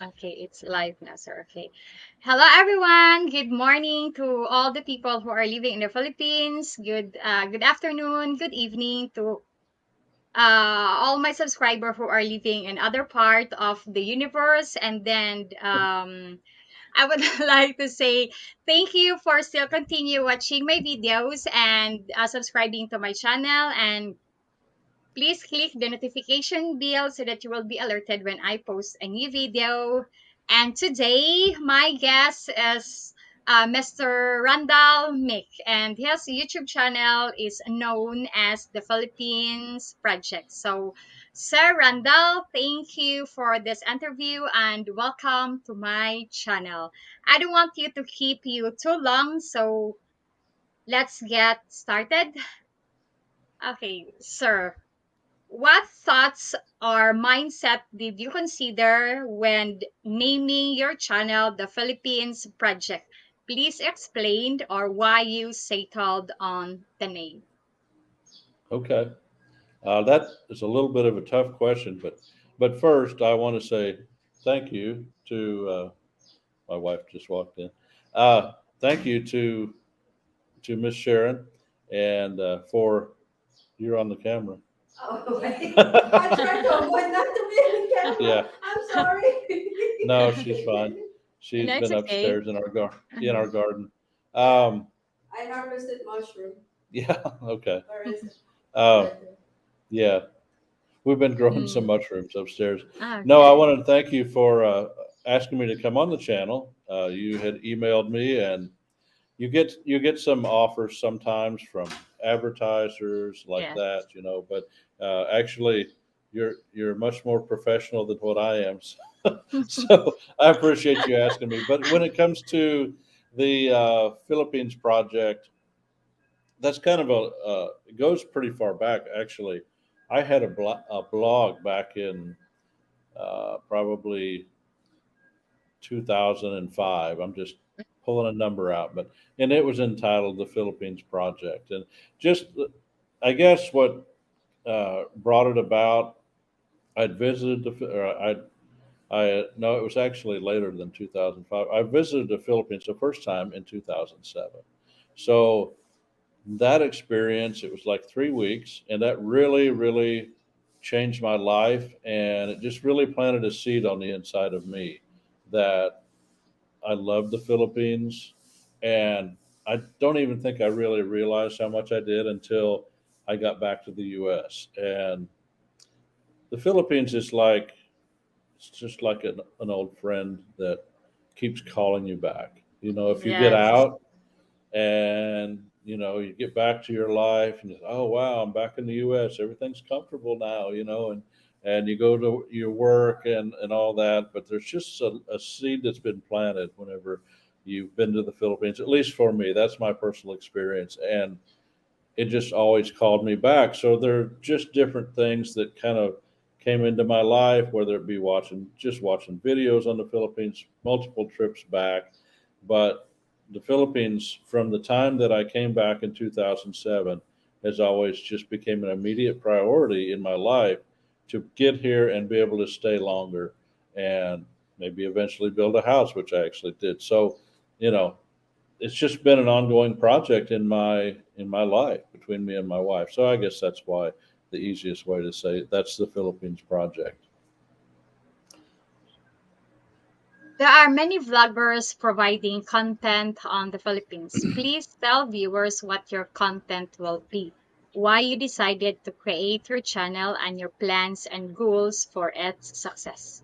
Okay, it's live now, sir. Okay. Hello, everyone. Good morning to all the people who are living in the Philippines. Good afternoon, good evening to all my subscribers who are living in other part of the universe. And then I would like to say thank you for still continue watching my videos and subscribing to my channel. And please click the notification bell so that you will be alerted when I post a new video. And today, my guest is Mr. Randall Meek, and his YouTube channel is known as the Philippines Project. So, Sir Randall, thank you for this interview and welcome to my channel. I don't want you to keep you too long, so let's get started. Okay, sir. What thoughts or mindset did you consider when naming your channel the Philippines Project? Please explain or why you settled on the name. Okay. That is a little bit of a tough question, but first I want to say thank you to my wife just walked in. Uh, Thank you to Miss Sharon and for you're on the camera. Oh, I tried to avoid not to be on the camera. Yeah. I'm sorry. No, she's fine. She's No, it's been okay. upstairs in in Mhm. our garden. Um, I harvested mushroom. Yeah. Okay. Where is it? Yeah. We've been growing some Mm. mushrooms upstairs. No, I Okay. wanted to thank you for asking me to come on the channel. You had emailed me, and you get some offers sometimes from advertisers like Yes. that, But actually, you're much more professional than what I am. So I appreciate you asking me. But when it comes to the Philippines project, that's kind of it goes pretty far back actually. I had a blog back in probably 2005. I'm just pulling a number out, but and it was entitled "The Philippines Project," and just I guess what brought it about. I'd visited I no, it was actually later than 2005. I visited the Philippines the first time in 2007. So that experience, it was like 3 weeks, and that really changed my life, and it just really planted a seed on the inside of me that I love the Philippines, and I don't even think I really realized how much I did until I got back to the U.S. And the Philippines is like it's just like an old friend that keeps calling you back. If you get Yes. out and you get back to your life and you say, oh wow, I'm back in the U.S. Everything's comfortable now, and you go to your work and all that, but there's just a seed that's been planted whenever you've been to the Philippines. At least for me, that's my personal experience, and it just always called me back. So there are just different things that kind of came into my life, whether it be watching videos on the Philippines, multiple trips back, but the Philippines, from the time that I came back in 2007, has always just became an immediate priority in my life to get here and be able to stay longer and maybe eventually build a house, which I actually did. So, you know, it's just been an ongoing project in my life between me and my wife. So I guess that's why the easiest way to say it, that's the Philippines project. There are many vloggers providing content on the Philippines. Please tell viewers what your content will be, why you decided to create your channel, and your plans and goals for its success.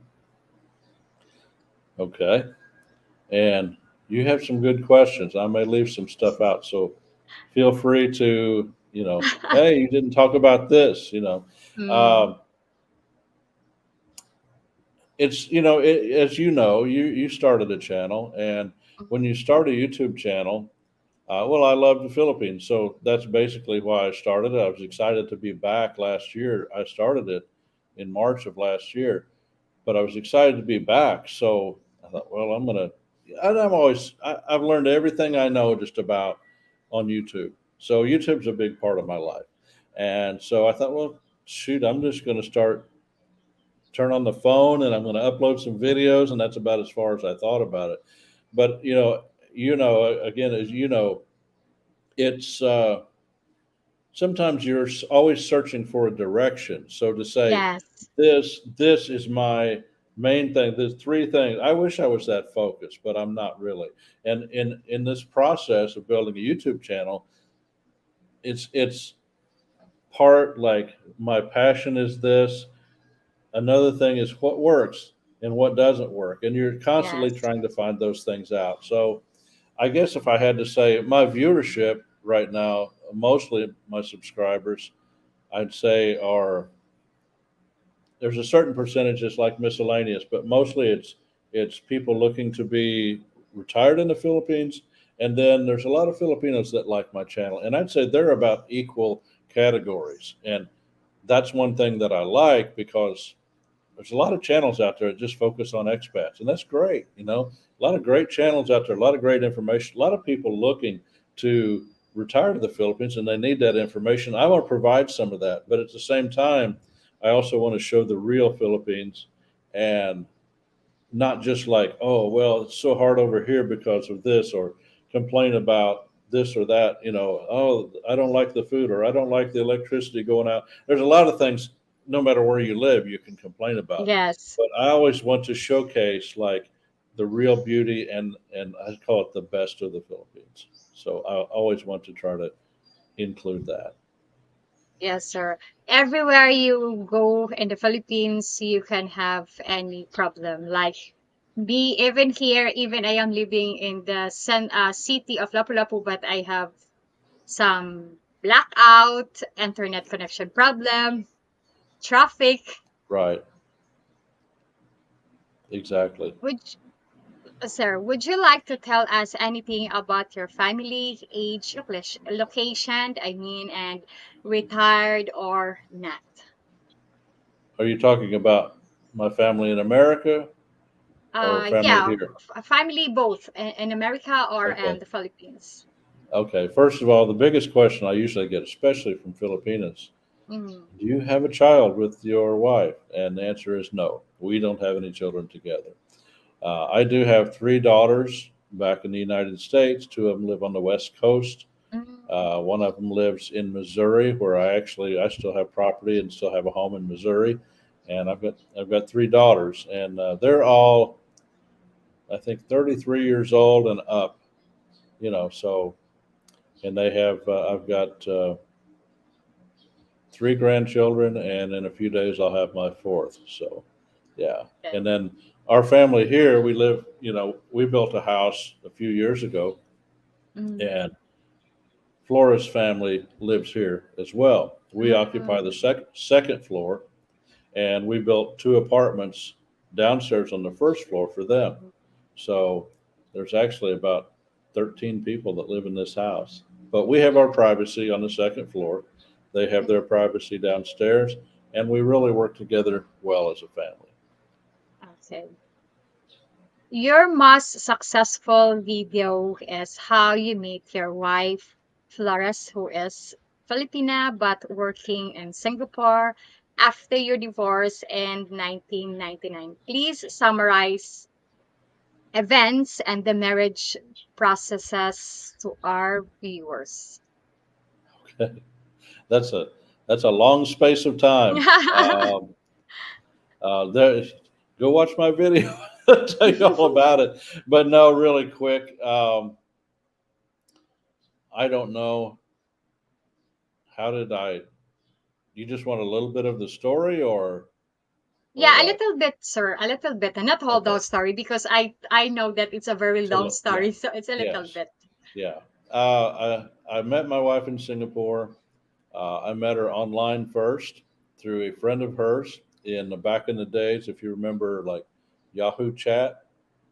Okay. And you have some good questions. I may leave some stuff out. So feel free to, hey, you didn't talk about this, Mm, Um, it's, as you started a channel. And when you start a YouTube channel, well, I love the Philippines. So that's basically why I started it. I was excited to be back last year. I started it in March of last year, but I was excited to be back. So I thought, well, I've learned everything I know just about on YouTube. So YouTube's a big part of my life. And so I thought, well, shoot, I'm just going to start turn on the phone and I'm going to upload some videos, and that's about as far as I thought about it. But again, as you know, it's sometimes you're always searching for a direction. So to say, Yes. this is my main thing. There's three things. I wish I was that focused, but I'm not really. And in this process of building a YouTube channel, it's part like my passion is this. Another thing is what works and what doesn't work, and you're constantly Yes. trying to find those things out. So I guess if I had to say my viewership right now, mostly my subscribers, I'd say are there's a certain percentage that's like miscellaneous, but mostly it's people looking to be retired in the Philippines, and then there's a lot of Filipinos that like my channel, and I'd say they're about equal categories, and that's one thing that I like because there's a lot of channels out there that just focus on expats, and that's great. A lot of great channels out there, a lot of great information, a lot of people looking to retire to the Philippines, and they need that information. I want to provide some of that, but at the same time, I also want to show the real Philippines, and not just like, oh, well, it's so hard over here because of this, or complain about this or that. Oh, I don't like the food, or I don't like the electricity going out. There's a lot of things, no matter where you live, you can complain about. Yes. But I always want to showcase like the real beauty, and I call it the best of the Philippines. So I always want to try to include that. Yes, sir. Everywhere you go in the Philippines, you can have any problem. Like me, even here, even I am living in the city of Lapu-Lapu, but I have some blackout, internet connection problem, traffic. Right. Exactly. Sir, would you like to tell us anything about your family, age, location, I mean, and retired or not? Are you talking about my family in America or family Yeah, here? family both in America or in Okay. the Philippines. Okay. First of all, the biggest question I usually get, especially from Filipinos, Mm. do you have a child with your wife? And the answer is no. We don't have any children together. I do have three daughters back in the United States. Two of them live on the West Coast. Mm. One of them lives in Missouri, where I still have property and still have a home in Missouri. And I've got three daughters, and they're all I think 33 years old and up. So and they have I've got three grandchildren, and in a few days I'll have my fourth. So yeah, Okay. and then our family here, we live. We built a house a few years ago, Mm. and Flora's family lives here as well. We occupy the Mm. second floor, and we built two apartments downstairs on the first floor for them. So there's actually about 13 people that live in this house. But we have our privacy on the second floor. They have their privacy downstairs, and we really work together well as a family. Okay. Your most successful video is how you meet your wife, Flores, who is Filipina but working in Singapore after your divorce in 1999. Please summarize events and the marriage processes to our viewers. Okay. That's a long space of time. Um, there, go watch my video. I'll tell you all about it. But no, really quick. I don't know. How did I? You just want a little bit of the story, or Yeah, a what? little bit, sir. A little bit. And not all the Okay. story because I know that it's a very long So yeah, story, so it's a little yes, bit. yeah. I met my wife in Singapore. I met her online first through a friend of hers in the back in the days, if you remember, like Yahoo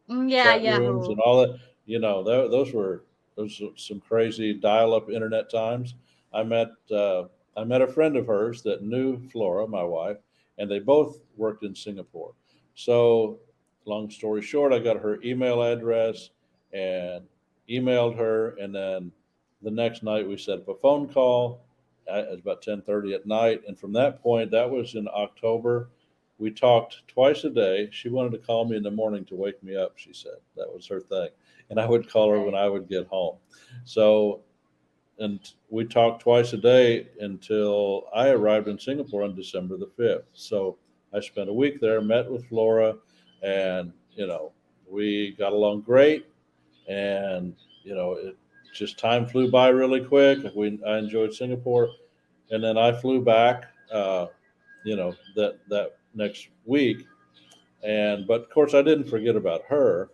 Yeah, chat rooms Yahoo. and all that. Those were some crazy dial-up internet times. I met uh, I met a friend of hers that knew Flora, my wife, and they both worked in Singapore. So, long story short, I got her email address and emailed her, and then the next night we set up a phone call. It was about 10:30 at night, and from that point, that was in October. we talked twice a day. She wanted to call me in the morning to wake me up. She said that was her thing, and I would call her when Right. I would get home. So, and we talked twice a day until I arrived in Singapore on December the 5th. So I spent a week there, met with Flora, and we got along great. And it just time flew by really quick. I enjoyed Singapore, and then I flew back. That next week, and but of course I didn't forget about her.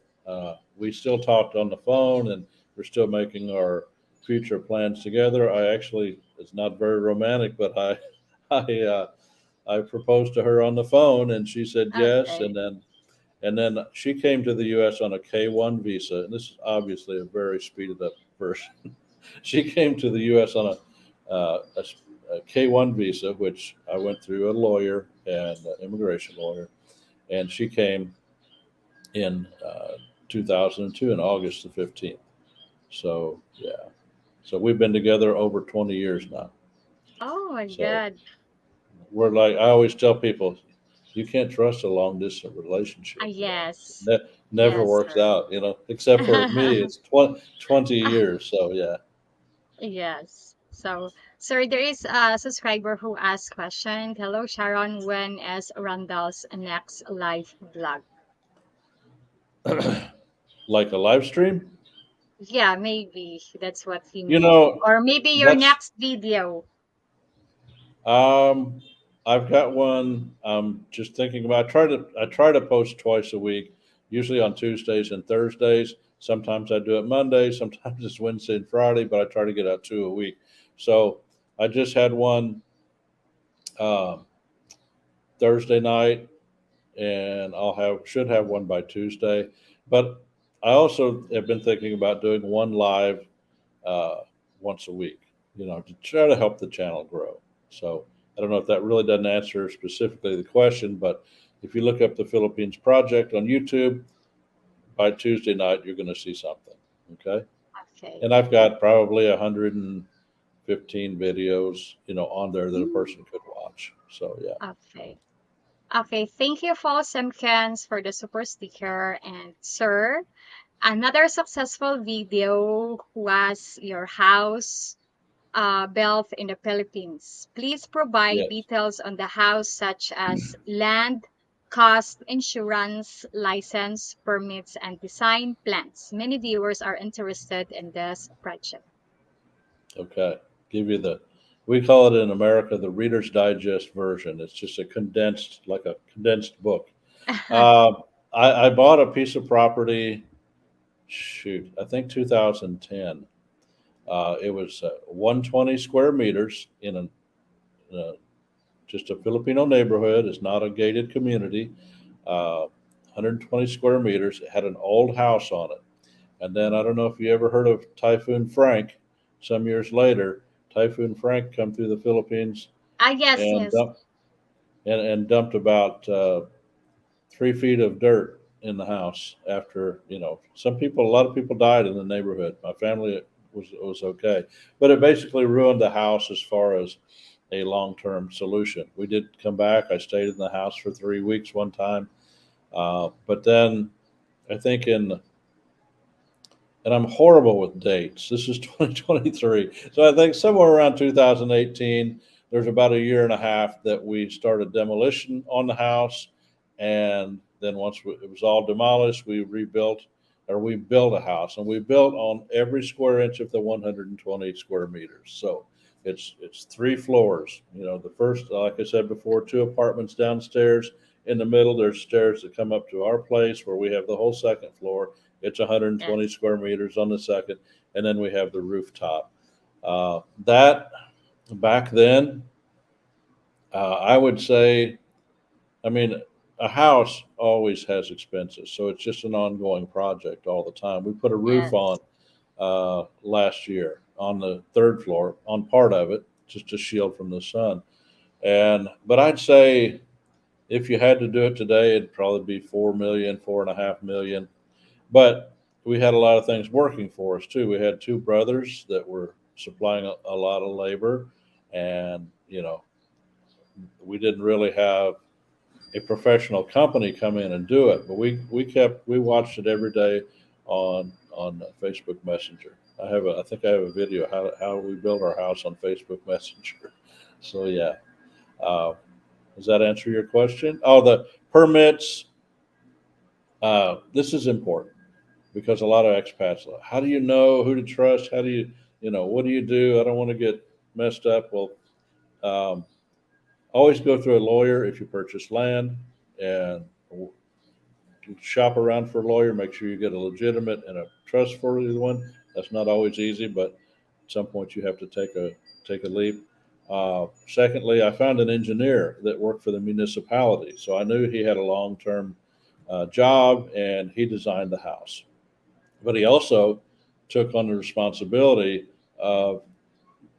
We still talked on the phone, and we're still making our future plans together. I actually, it's not very romantic, but I proposed to her on the phone, and she said yes, Okay. and then she came to the U.S. on a K-1 visa, and this is obviously a very speeded up version. She came to the U.S. on a K-1 visa, which I went through a lawyer and an immigration lawyer, and she came in 2002 in August the 15th. So yeah, so we've been together over 20 years now. Oh my So God. we're like, I always tell people, you can't trust a long distance relationship. Yes. Never Yes, works sir. out. Except for me, it's 20 years. So yeah. Yes. So, sir, there is a subscriber who asked question. Hello, Sharon. When is Randall's next live vlog? Like a live stream. Yeah, maybe that's what he You meant. know, Or maybe your that's next video. um, I've got one. I'm just thinking about. I try to post twice a week, usually on Tuesdays and Thursdays. Sometimes I do it Monday. Sometimes it's Wednesday and Friday, but I try to get out two a week. So I just had one um, Thursday night, and I'll have should have one by Tuesday. But I also have been thinking about doing one live uh, once a week, to try to help the channel grow. So I don't know if that really doesn't answer specifically the question, but if you look up the Philippines Project on YouTube, by Tuesday night, you're going to see something. Okay. Okay. And I've got probably 115 videos, on there that a Mm, person could watch. So yeah. okay. Okay. Thank you, Paul Simpkins, for the super sticker. And, sir, another successful video was your house built in the Philippines. Please provide Yes. details on the house, such as land, cost, insurance, license, permits, and design plans. Many viewers are interested in this project. Okay. Give you we call it in America the Reader's Digest version. It's just like a condensed book. Um, I bought a piece of property, shoot, I think 2010. It was 120 square meters uh, just a Filipino neighborhood. It's not a gated community. 120 square meters. It had an old house on it. And then I don't know if you ever heard of Typhoon Frank. Some years later, Typhoon Frank come through the Philippines Yes, and yes, dumped about 3 feet of dirt in the house after a lot of people died in the neighborhood. My family was okay, but it basically ruined the house as far as a long-term solution. We did come back. I stayed in the house for 3 weeks one time, but then I think and I'm horrible with dates. This is 2023, so I think somewhere around 2018. There's about a year and a half that we started demolition on the house, and then once it was all demolished, we built a house, and we built on every square inch of the 120 square meters. So it's 3 floors. The first, like I said before, two apartments downstairs. In the middle, there's stairs that come up to our place where we have the whole second floor. It's 120 yes, square meters on the second, and then we have the rooftop. That back then, I would say, I mean, a house always has expenses, so it's just an ongoing project all the time. We put a roof on yes, last year on the third floor, on part of it, just to shield from the sun. But I'd say if you had to do it today, it'd probably be 4 million, 4.5 million. But we had a lot of things working for us too. We had two brothers that were supplying a lot of labor, and we didn't really have a professional company come in and do it. But we watched it every day on Facebook Messenger. I think I have a video how we built our house on Facebook Messenger. So yeah, uh, does that answer your question? Oh, the permits. This is important because a lot of expats. How do you know who to trust? How do what do you do? I don't want to get messed up. Well, um, always go through a lawyer if you purchase land, and shop around for a lawyer. Make sure you get a legitimate and a trustworthy one. That's not always easy, but at some point you have to take a leap. Secondly, I found an engineer that worked for the municipality, so I knew he had a long term job, and he designed the house. But he also took on the responsibility of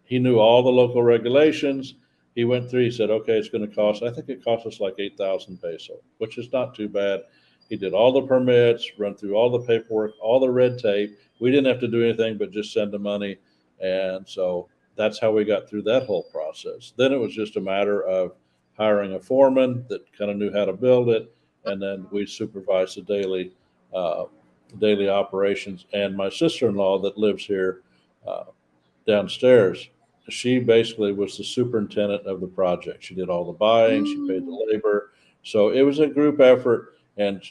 he knew all the local regulations. He went through. He said, "Okay, it's going to cost. I think it cost us like 8,000 peso, which is not too bad." He did all the permits, run through all the paperwork, all the red tape. We didn't have to do anything but just send the money, and so that's how we got through that whole process. Then it was just a matter of hiring a foreman that kind of knew how to build it, and then we supervised the uh, daily operations. And my sister-in-law that lives here. Uh, Downstairs, she basically was the superintendent of the project. She did all the buying, she paid Mm, the labor. So it was a group effort, and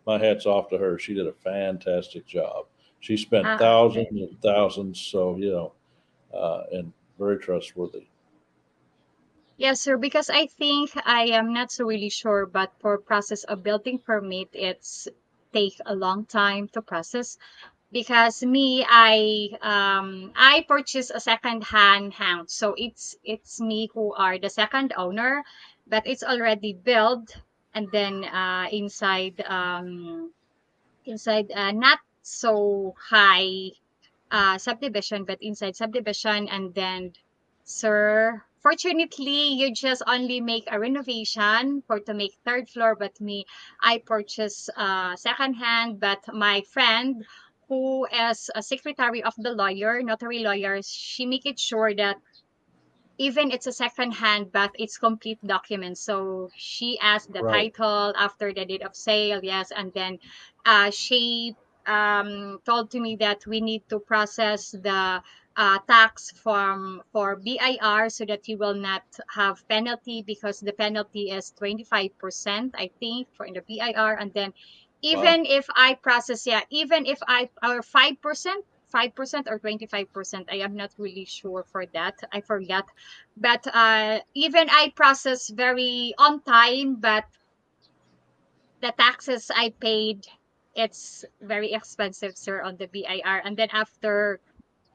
my hat's off to her. She did a fantastic job. She spent thousands okay. and thousands, so and very trustworthy. Yes, sir, because I think I am not so really sure, but for process of building permit, it's take a long time to process. Because me, I purchased a second hand house, so it's me who are the second owner, but it's already built, and then inside not so high subdivision, but inside subdivision. And then, sir, fortunately, you just only make a renovation for to make third floor. But me, I purchased second hand. But my friend, who is a secretary of the lawyer, notary lawyers, she make it sure that even it's a second hand, but it's complete documents. So she asked the Right. title after the date of sale, yes, and then she told to me that we need to process the tax form for BIR so that you will not have penalty, because the penalty is 25%, I think, for in the BIR. And then Wow. even if I process, yeah, even if I or 5% or 25%, I am not really sure for that. I forgot. But even I process very on time, but the taxes I paid, it's very expensive, sir, on the BIR. And then after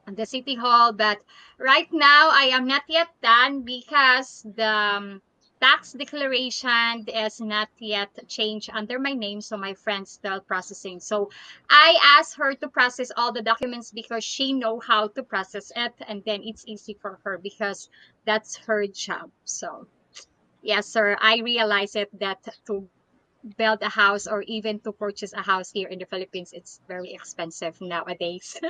the city hall, but right now I am not yet done because the tax declaration is not yet changed under my name, so my friend's still processing. So I asked her to process all the documents because she know how to process it, and then it's easy for her because that's her job. So yes, sir, I realize it that to build a house or even to purchase a house here in the Philippines, it's very expensive nowadays.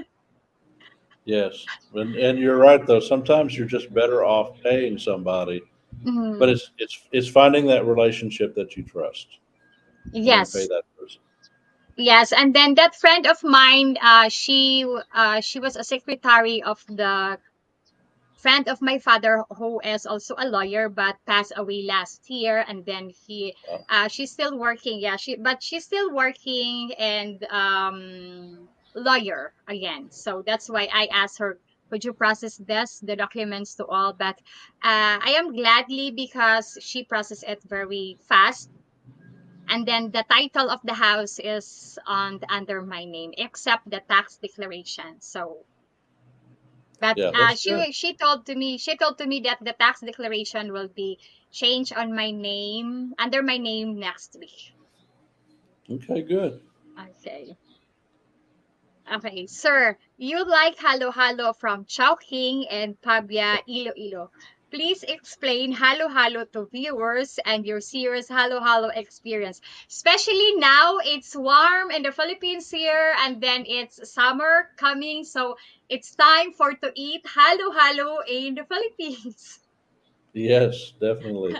Yes. And you're right though. Sometimes you're just better off paying somebody, but Mhm. it's finding that relationship that you trust, and then pay Yes. that person. Yes, and then that friend of mine, she was a secretary of the friend of my father, who is also a lawyer but passed away last year. And then she's still working. Yeah, she's still working and lawyer again. So that's why I asked her, could you process the documents to all? But I am gladly because she processed it very fast, and then the title of the house is on under my name except the tax declaration. So but Yeah, that's good. she told to me that the tax declaration will be changed on my name under my name next week. Okay, good. Okay. Okay, sir, you like halo halo from Chowking and Pabia, Iloilo. Please explain halo halo to viewers and your serious halo halo experience. Especially now, it's warm in the Philippines here, and then it's summer coming, so it's time for to eat halo halo in the Philippines. Yes, definitely.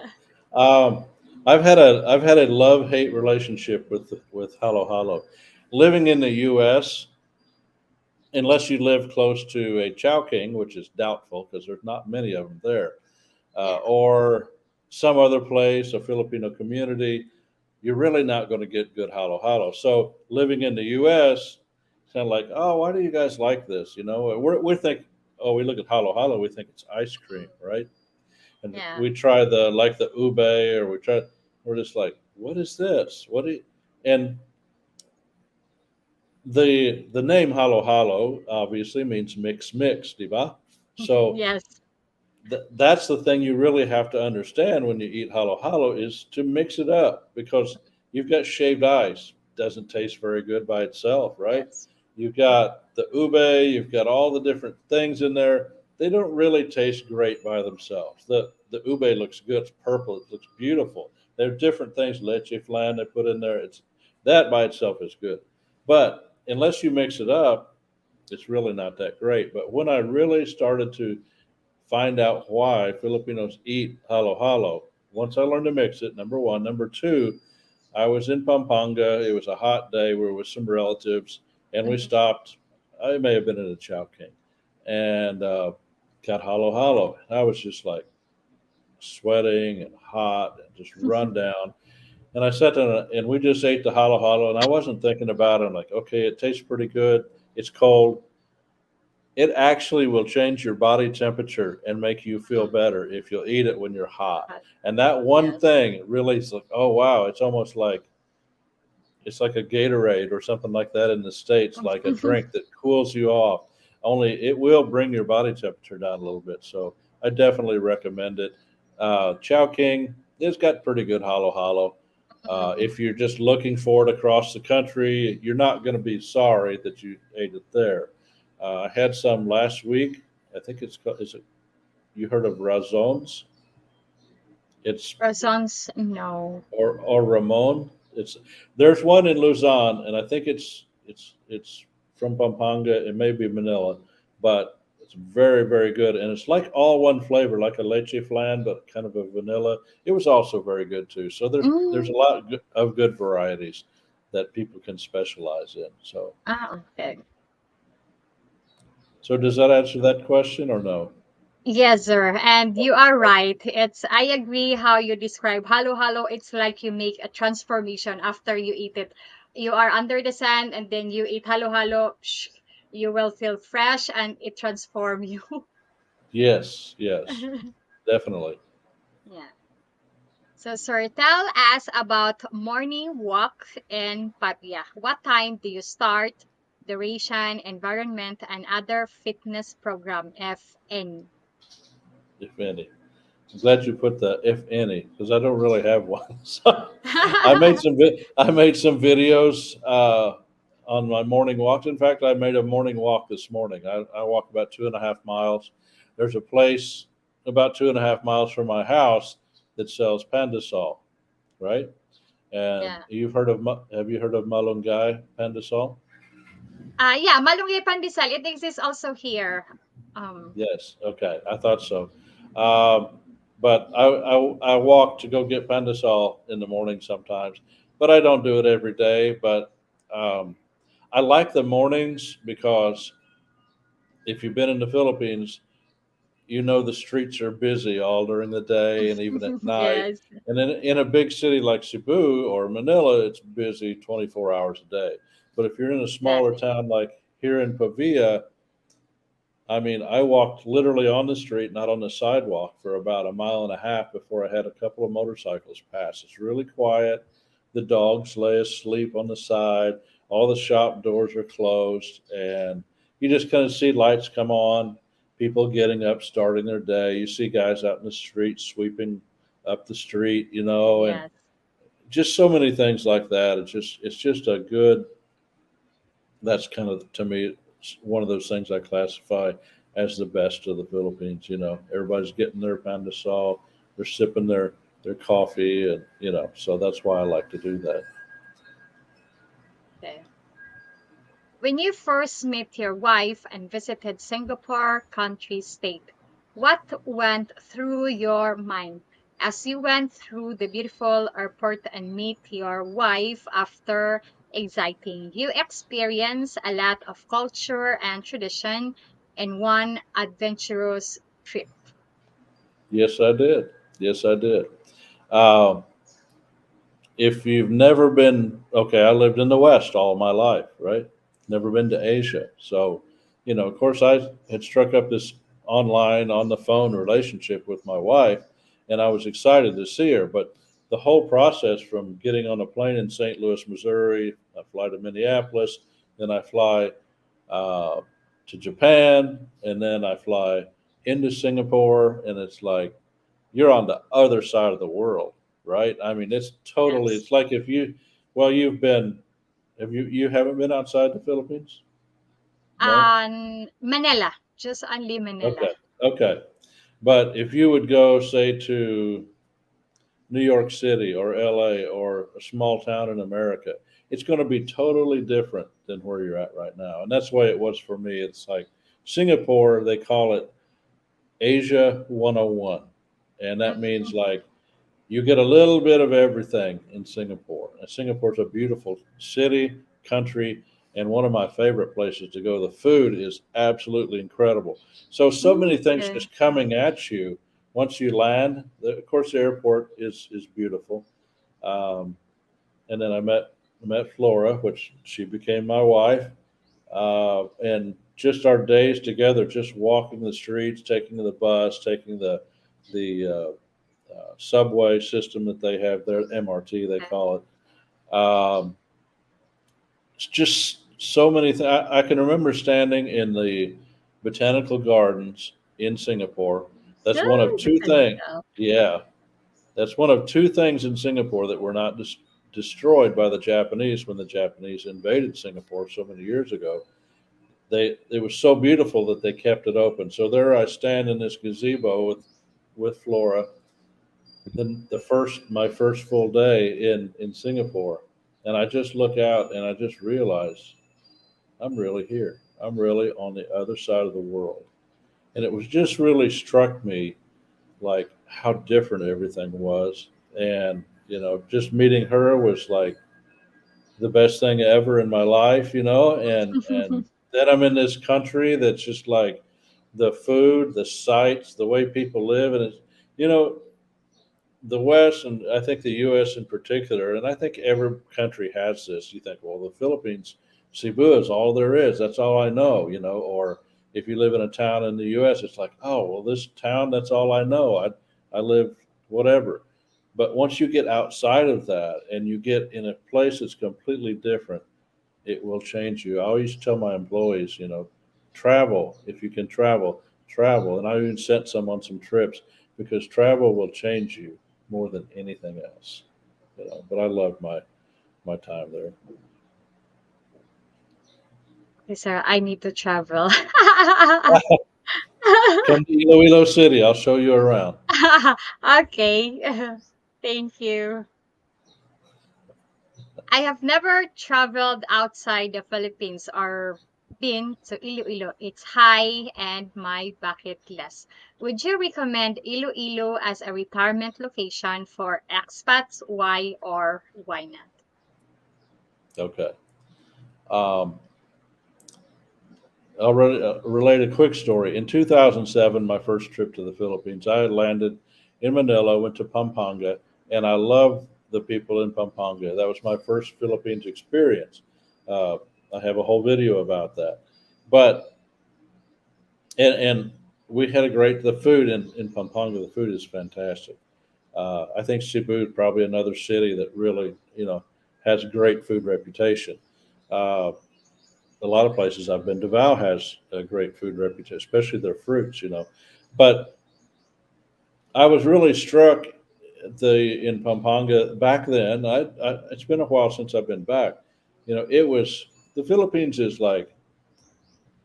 Um, I've had a love hate relationship with Halo Halo. Living in the U.S., unless you live close to a Chowking, which is doubtful because there's not many of them there, Yeah. or some other place, a Filipino community, you're really not going to get good halo halo. So living in the U.S., it's kind of like, oh, why do you guys like this? We think, oh, we look at halo halo, we think it's ice cream, right? And Yeah. we try the ube, or we're just like, what is this? What do you, and the name halo halo obviously means mix, diba? So Yes. that's the thing you really have to understand when you eat halo halo is to mix it up, because you've got shaved ice, doesn't taste very good by itself, right? Yes. You've got the ube, you've got all the different things in there. They don't really taste great by themselves. The ube looks good, it's purple, it looks beautiful. There are different things, leche flan they put in there. It's that by itself is good, but unless you mix it up, it's really not that great. But when I really started to find out why Filipinos eat halo halo. Once I learned to mix it, number one. Number two, I was in Pampanga. It was a hot day. We were with some relatives, and we Mhm. stopped. I may have been in a Chowking, and got halo halo. I was just like sweating and hot and just run down. And I sat down and we just ate the halo halo, and I wasn't thinking about it. I'm like, okay, it tastes pretty good. It's cold. It actually will change your body temperature and make you feel Mhm. better if you'll eat it when you're hot. Hot. And that one Yes. thing really is like, oh wow, it's almost like it's like a Gatorade or something like that in the States, like a drink that cools you off. Only it will bring your body temperature down a little bit. So I definitely recommend it. Chow King, it's got pretty good halo halo. Mhm. If you're just looking for it across the country, you're not going to be sorry that you ate it there. I had some last week. I think it's called, is it, you heard of Razons? It's Croissants, no. or Ramon. It's there's one in Luzon, and I think it's from Pampanga. It may be Manila, but it's very good, and it's like all one flavor, like a leche flan, but kind of a vanilla. It was also very good too. So there's a Mm. lot of good varieties that people can specialize in. Okay. So does that answer that question or no? Yes, sir. And you are right. I agree how you describe halo halo. It's like you make a transformation after you eat it. You are under the sun and then you eat halo halo. You will feel fresh and it transform you. Yes, definitely. Yeah. So, sir, tell us about morning walk in Pattaya. What time do you start? Duration, environment, and other fitness program, if any. If any. I'm glad you put the if any because I don't really have one. So I made some videos on my morning walks. In fact, I made a morning walk this morning. I walk about 2.5 miles. There's a place about 2.5 miles from my house that sells pandasol, right? And Yeah. have you heard of Malunggay pandasol? Yeah, Malunggay Pandesal. It exists also here. Um, Yes. Okay. I thought so. Um, but I walk to go get Pandasol in the morning sometimes, but I don't do it every day. But um, I like the mornings because if you've been in the Philippines, you know the streets are busy all during the day and even at night. yes, And in a big city like Cebu or Manila, it's busy 24 hours a day. But if you're in a smaller exactly. town like here in Pavia, I mean, I walked literally on the street, not on the sidewalk, for about a mile and a half before I had a couple of motorcycles pass. It's really quiet. The dogs lay asleep on the side. All the shop doors are closed, and you just kind of see lights come on, people getting up, starting their day. You see guys out in the street sweeping up the street, and Yes. just so many things like that. It's just a good, that's kind of to me one of those things I classify as the best of the Philippines. Everybody's getting their pandesal, they're sipping their coffee, and so that's why I like to do that. Okay. When you first met your wife and visited Singapore country state, what went through your mind? as you went through the beautiful airport and meet your wife after exciting. You experience a lot of culture and tradition in one adventurous trip. Yes, I did. Yes, I did. Um, if you've never been, okay, I lived in the West all my life, right? Never been to Asia. So, of course, I had struck up this online, on the phone relationship with my wife, and I was excited to see her. But the whole process from getting on a plane in St. Louis, Missouri, I fly to Minneapolis, then I fly uh, to Japan, and then I fly into Singapore, and it's like, you're on the other side of the world, right? I mean, it's totally. Yes. It's like if you, well, you've been. Have you haven't been outside the Philippines? No. Manila, just only Manila. Okay. Okay. But if you would go, say, to New York City or LA or a small town in America, it's going to be totally different than where you're at right now. And that's the way it was for me. It's like Singapore, they call it Asia 101. And that means Mm, like you get a little bit of everything in Singapore. And Singapore's a beautiful city, country, and one of my favorite places to go. The food is absolutely incredible. So many things okay. just coming at you once you land. Of course, the airport is beautiful. Um, and then I met Flora, which she became my wife, and just our days together, just walking the streets, taking the bus, taking the subway system that they have there, MRT they call it. It's just so many things. I can remember standing in the botanical gardens in Singapore. That's one of Oh, two things. botanical. Yeah, that's one of two things in Singapore that were not destroyed by the Japanese when the Japanese invaded Singapore so many years ago. It was so beautiful that they kept it open. So there I stand in this gazebo with Flora, the first my first full day in Singapore, and I just look out and I just realize I'm really here. I'm really on the other side of the world, and it was just really struck me like how different everything was, and just meeting her was like the best thing ever in my life, and then I'm in this country that's just like the food, the sights, the way people live, and it's you know the West, and I think the U.S. in particular, and I think every country has this. You think, well, the Philippines, Cebu is all there is. That's all I know, Or if you live in a town in the U.S., it's like, oh, well, this town, that's all I know. I live whatever. But once you get outside of that and you get in a place that's completely different, it will change you. I always tell my employees, travel if you can travel. And I even sent some on some trips because travel will change you more than anything else. But I loved my time there. Okay, sir, I need to travel. Come to Iloilo City. I'll show you around. Okay. Thank you. I have never traveled outside the Philippines or been to Iloilo. It's high and my bucket list. Would you recommend Iloilo as a retirement location for expats? Why or why not? Okay. Um, I'll relate a quick story. In 2007, my first trip to the Philippines, I had landed in Manila, went to Pampanga, and I loved the people in Pampanga. That was my first Philippines experience. Uh, I have a whole video about that. But and we had the food in Pampanga. The food is fantastic. I think Cebu is probably another city that really has a great food reputation. Uh, a lot of places I've been, Davao has a great food reputation, especially their fruits. But I was really struck in Pampanga back then. It's been a while since I've been back. It was the Philippines is like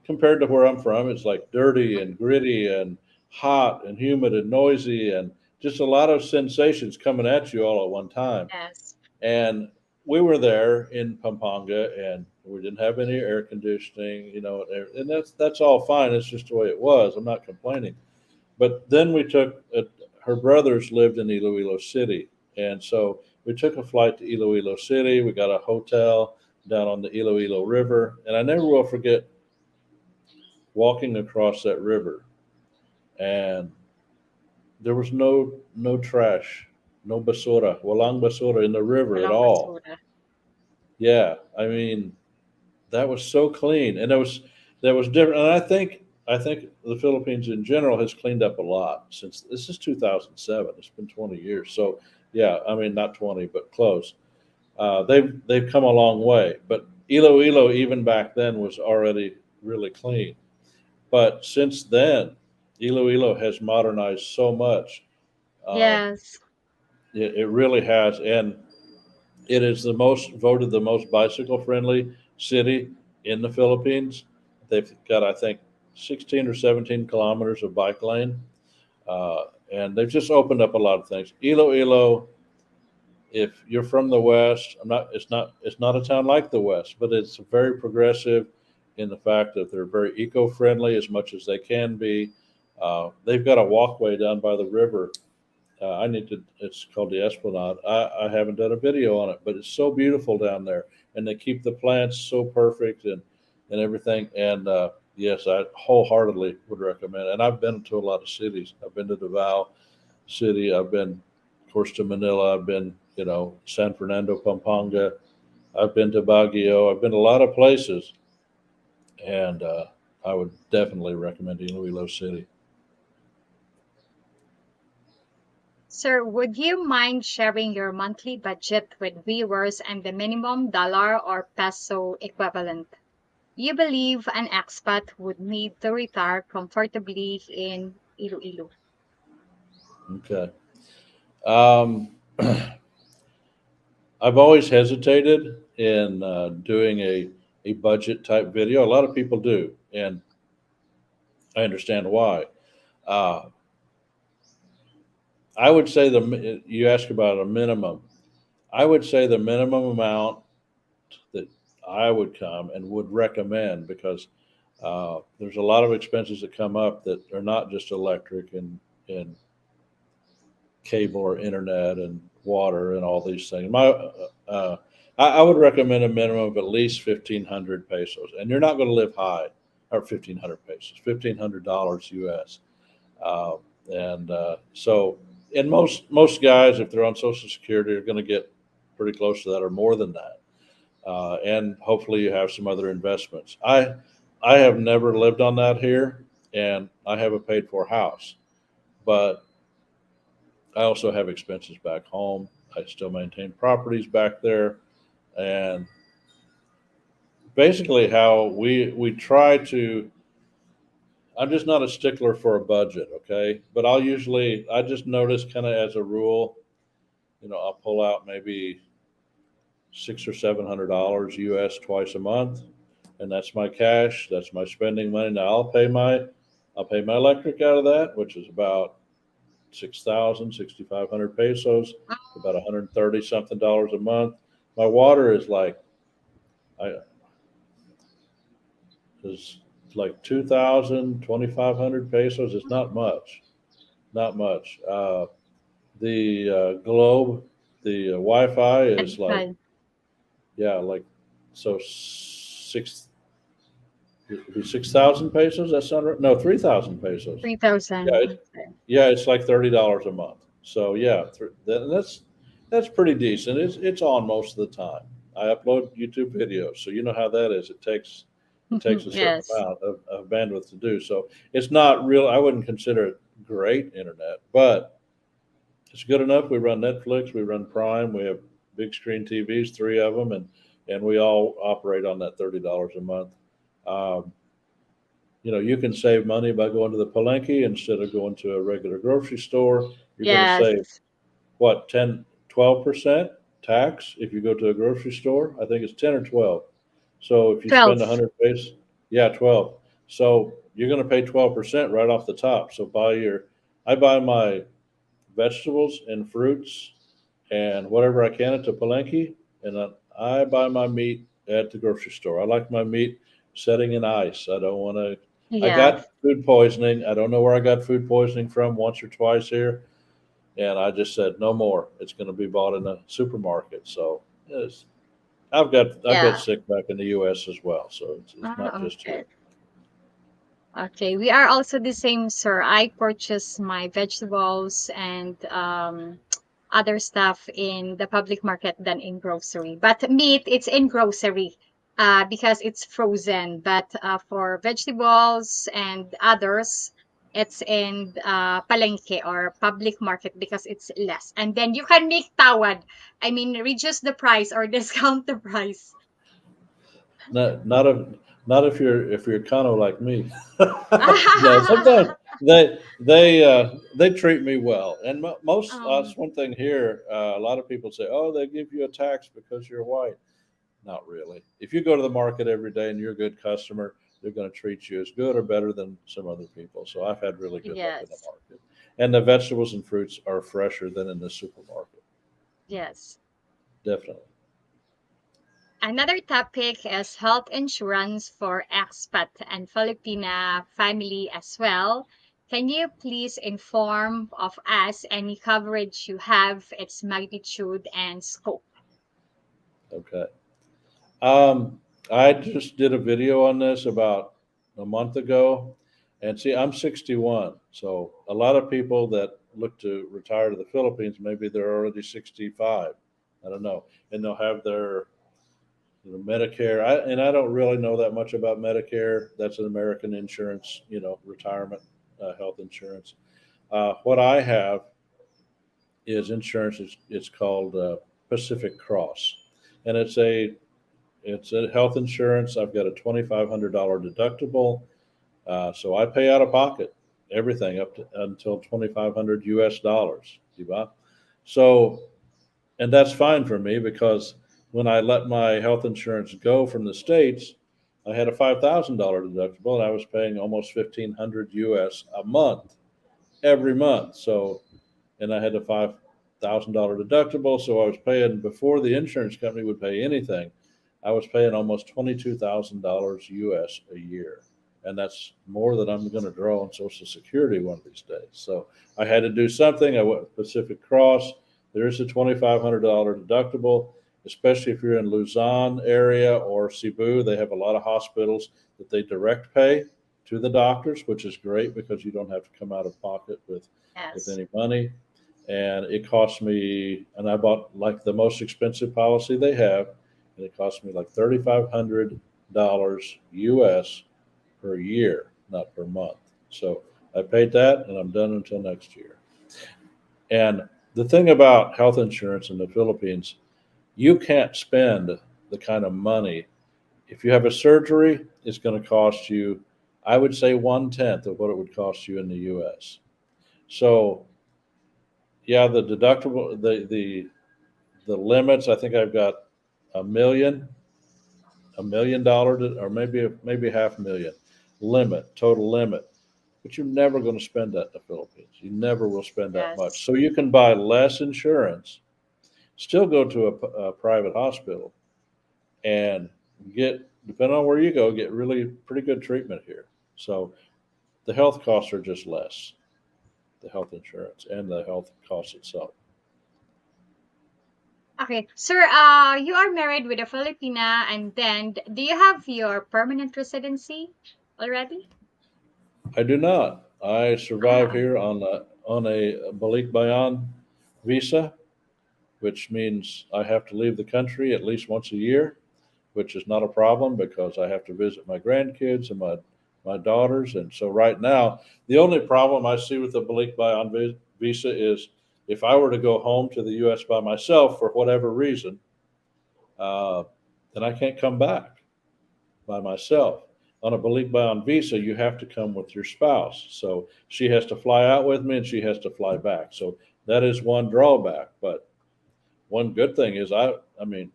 compared to where I'm from, it's like dirty and gritty and hot and humid and noisy and just a lot of sensations coming at you all at one time. Yes. And we were there in Pampanga, and we didn't have any air conditioning, and that's all fine. It's just the way it was. I'm not complaining. But then we took her brothers lived in Iloilo City, and so we took a flight to Iloilo City. We got a hotel down on the Iloilo River, and I never will forget walking across that river, and there was no trash, no basura, walang basura in the river at Walang all. basura. Yeah, I mean that was so clean, and that was different. And I think the Philippines in general has cleaned up a lot since this is 2007. It's been 20 years. So yeah, I mean not 20, but close. They've come a long way. But Iloilo even back then was already really clean. But since then, Iloilo has modernized so much. Um, Yes. it really has, and it is the most voted the most bicycle friendly city in the Philippines. They've got, I think, 16 or 17 kilometers of bike lane, and they've just opened up a lot of things. Iloilo, if you're from the West, I'm not. It's not a town like the West, but it's very progressive in the fact that they're very eco friendly as much as they can be. They've got a walkway down by the river. I need to. It's called the Esplanade. I haven't done a video on it, but it's so beautiful down there, and they keep the plants so perfect and everything. And yes, I wholeheartedly would recommend it. And I've been to a lot of cities. I've been to Davao City. I've been, of course, to Manila. I've been, San Fernando, Pampanga. I've been to Baguio. I've been to a lot of places, and I would definitely recommend Iloilo City. Sir, would you mind sharing your monthly budget with viewers and the minimum dollar or peso equivalent you believe an expat would need to retire comfortably in Iloilo? Okay. Um, I've always hesitated in doing a budget type video. A lot of people do, and I understand why. Uh, I would say you ask about a minimum. I would say the minimum amount that I would come and would recommend because there's a lot of expenses that come up that are not just electric and cable or internet and water and all these things. I would recommend a minimum of at least 1,500 pesos, and you're not going to live high, or 1,500 pesos, $1,500 US. Uh, and so, and most guys, if they're on Social Security, are going to get pretty close to that or more than that. And hopefully, you have some other investments. I have never lived on that here, and I have a paid for house, but I also have expenses back home. I still maintain properties back there, and basically, how we try to. I'm just not a stickler for a budget, okay? But I just notice kind of as a rule, I'll pull out maybe $600 or $700 US twice a month, and that's my cash. That's my spending money. Now I'll pay my electric out of that, which is about 6,000, 6,500 pesos, about 130 something dollars a month. My water I is like 2,000, 2,500 pesos. It's not much, not much. The globe, the Wi-Fi is like, Medical. yeah, like, so it'd be 6,000 pesos. That's not right. No, 3,000 pesos. Yeah, 3,000. Okay. yeah, it's like $30 a month. So yeah, that's pretty decent. It's on most of the time. I upload YouTube videos, so you know how that is. It takes a certain Yes. amount of bandwidth to do. So it's not real. I wouldn't consider it great internet, but it's good enough. We run Netflix, we run Prime, we have big screen TVs, three of them, and we all operate on that $30 a month. Um, you can save money by going to the Palenque instead of going to a regular grocery store. You're going to Yes. save what, 10, 12% tax if you go to a grocery store. I think it's 10 or 12. So if you spend 12. 100 pesos, yeah, 12. So you're going to pay 12% right off the top. So I buy my vegetables and fruits and whatever I can at the Palenque, and then I buy my meat at the grocery store. I like my meat setting in ice. I don't want to. I got Yes. food poisoning. I don't know where I got food poisoning from once or twice here. and I just said no more. It's going to be bought in a supermarket. So yes, I've got Yeah. sick back in the U.S. as well. So it's not Ah, just here. okay. Okay, we are also the same, sir. I purchase my vegetables and other stuff in the public market than in grocery. But meat, it's in grocery because it's frozen. But for vegetables and others, it's in palengke or public market because it's less. And then you can make tawad. I mean, reduce the price or discount the price. Not if you're kind of like me. No, sometimes they treat me well, and most um, that's one thing here. A lot of people say, "Oh, they give you a tax because you're white." Not really. If you go to the market every day and you're a good customer, they're going to treat you as good or better than some other people. So I've had really good luck in the yes, market, and the vegetables and fruits are fresher than in the supermarket. yes. Definitely. Another topic is health insurance for expat and Filipina family as well. Can you please inform of us any coverage you have, its magnitude and scope? Okay. Um, I just did a video on this about a month ago, and see, I'm 61, so a lot of people that look to retire to the Philippines, maybe they're already 65. I don't know, and they'll have their Medicare. I don't really know that much about Medicare. That's an American insurance, retirement health insurance. What I have is insurance. It's called Pacific Cross, and it's a health insurance. I've got a $2,500 deductible, so I pay out of pocket everything up to until 2,500 US dollars. Diba? So, and that's fine for me because when I let my health insurance go from the states, I had a $5,000 deductible, and I was paying almost 1,500 US a month every month. So, and I had a $5,000 deductible, so I was paying before the insurance company would pay anything. I was paying almost $22,000 US a year, and that's more than I'm going to draw on Social Security one of these days. So I had to do something. I went with Pacific Cross. There is a $2,500 deductible, especially if you're in Luzon area or Cebu. They have a lot of hospitals that they direct pay to the doctors, which is great because you don't have to come out of pocket with Yes. any money. And it cost me, and I bought like the most expensive policy they have, and it cost me like $3,500 US per year, not per month. So I paid that, and I'm done until next year. And the thing about health insurance in the Philippines, you can't spend the kind of money. If you have a surgery, it's going to cost you, I would say, 1/10 of what it would cost you in the US. So yeah, the deductible, the limits. I think I've got a million, $1 million, or maybe half a million limit, total limit. But you're never going to spend that in the Philippines. You never will spend that much. Yes. So you can buy less insurance, still go to a private hospital, and get, depending on where you go, get really pretty good treatment here. So the health costs are just less, the health insurance and the health costs itself. Okay, sir, you are married with a Filipina, and then do you have your permanent residency already? I do not. I survive Ah, here on a Balik Bayan visa, which means I have to leave the country at least once a year, which is not a problem because I have to visit my grandkids and my daughters. And so right now, the only problem I see with the Balik Bayan visa is if I were to go home to the U.S. by myself for whatever reason, uh, then I can't come back by myself. On a Balik Bayan visa, you have to come with your spouse. So she has to fly out with me and she has to fly back. So that is one drawback. But one good thing is I mean,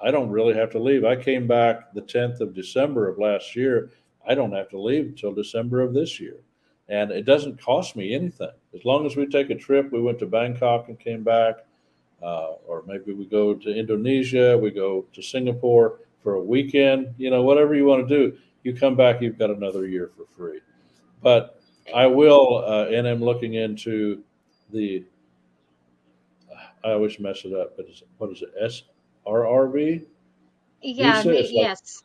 I don't really have to leave. I came back the 10th of December of last year. I don't have to leave until December of this year. And it doesn't cost me anything. As long as we take a trip, we went to Bangkok and came back, or maybe we go to Indonesia, we go to Singapore for a weekend, whatever you want to do, you come back, you've got another year for free. But I okay. will, and I'm looking into the I always mess it up, but what is it? SRRV Yeah, visa? It's like yes.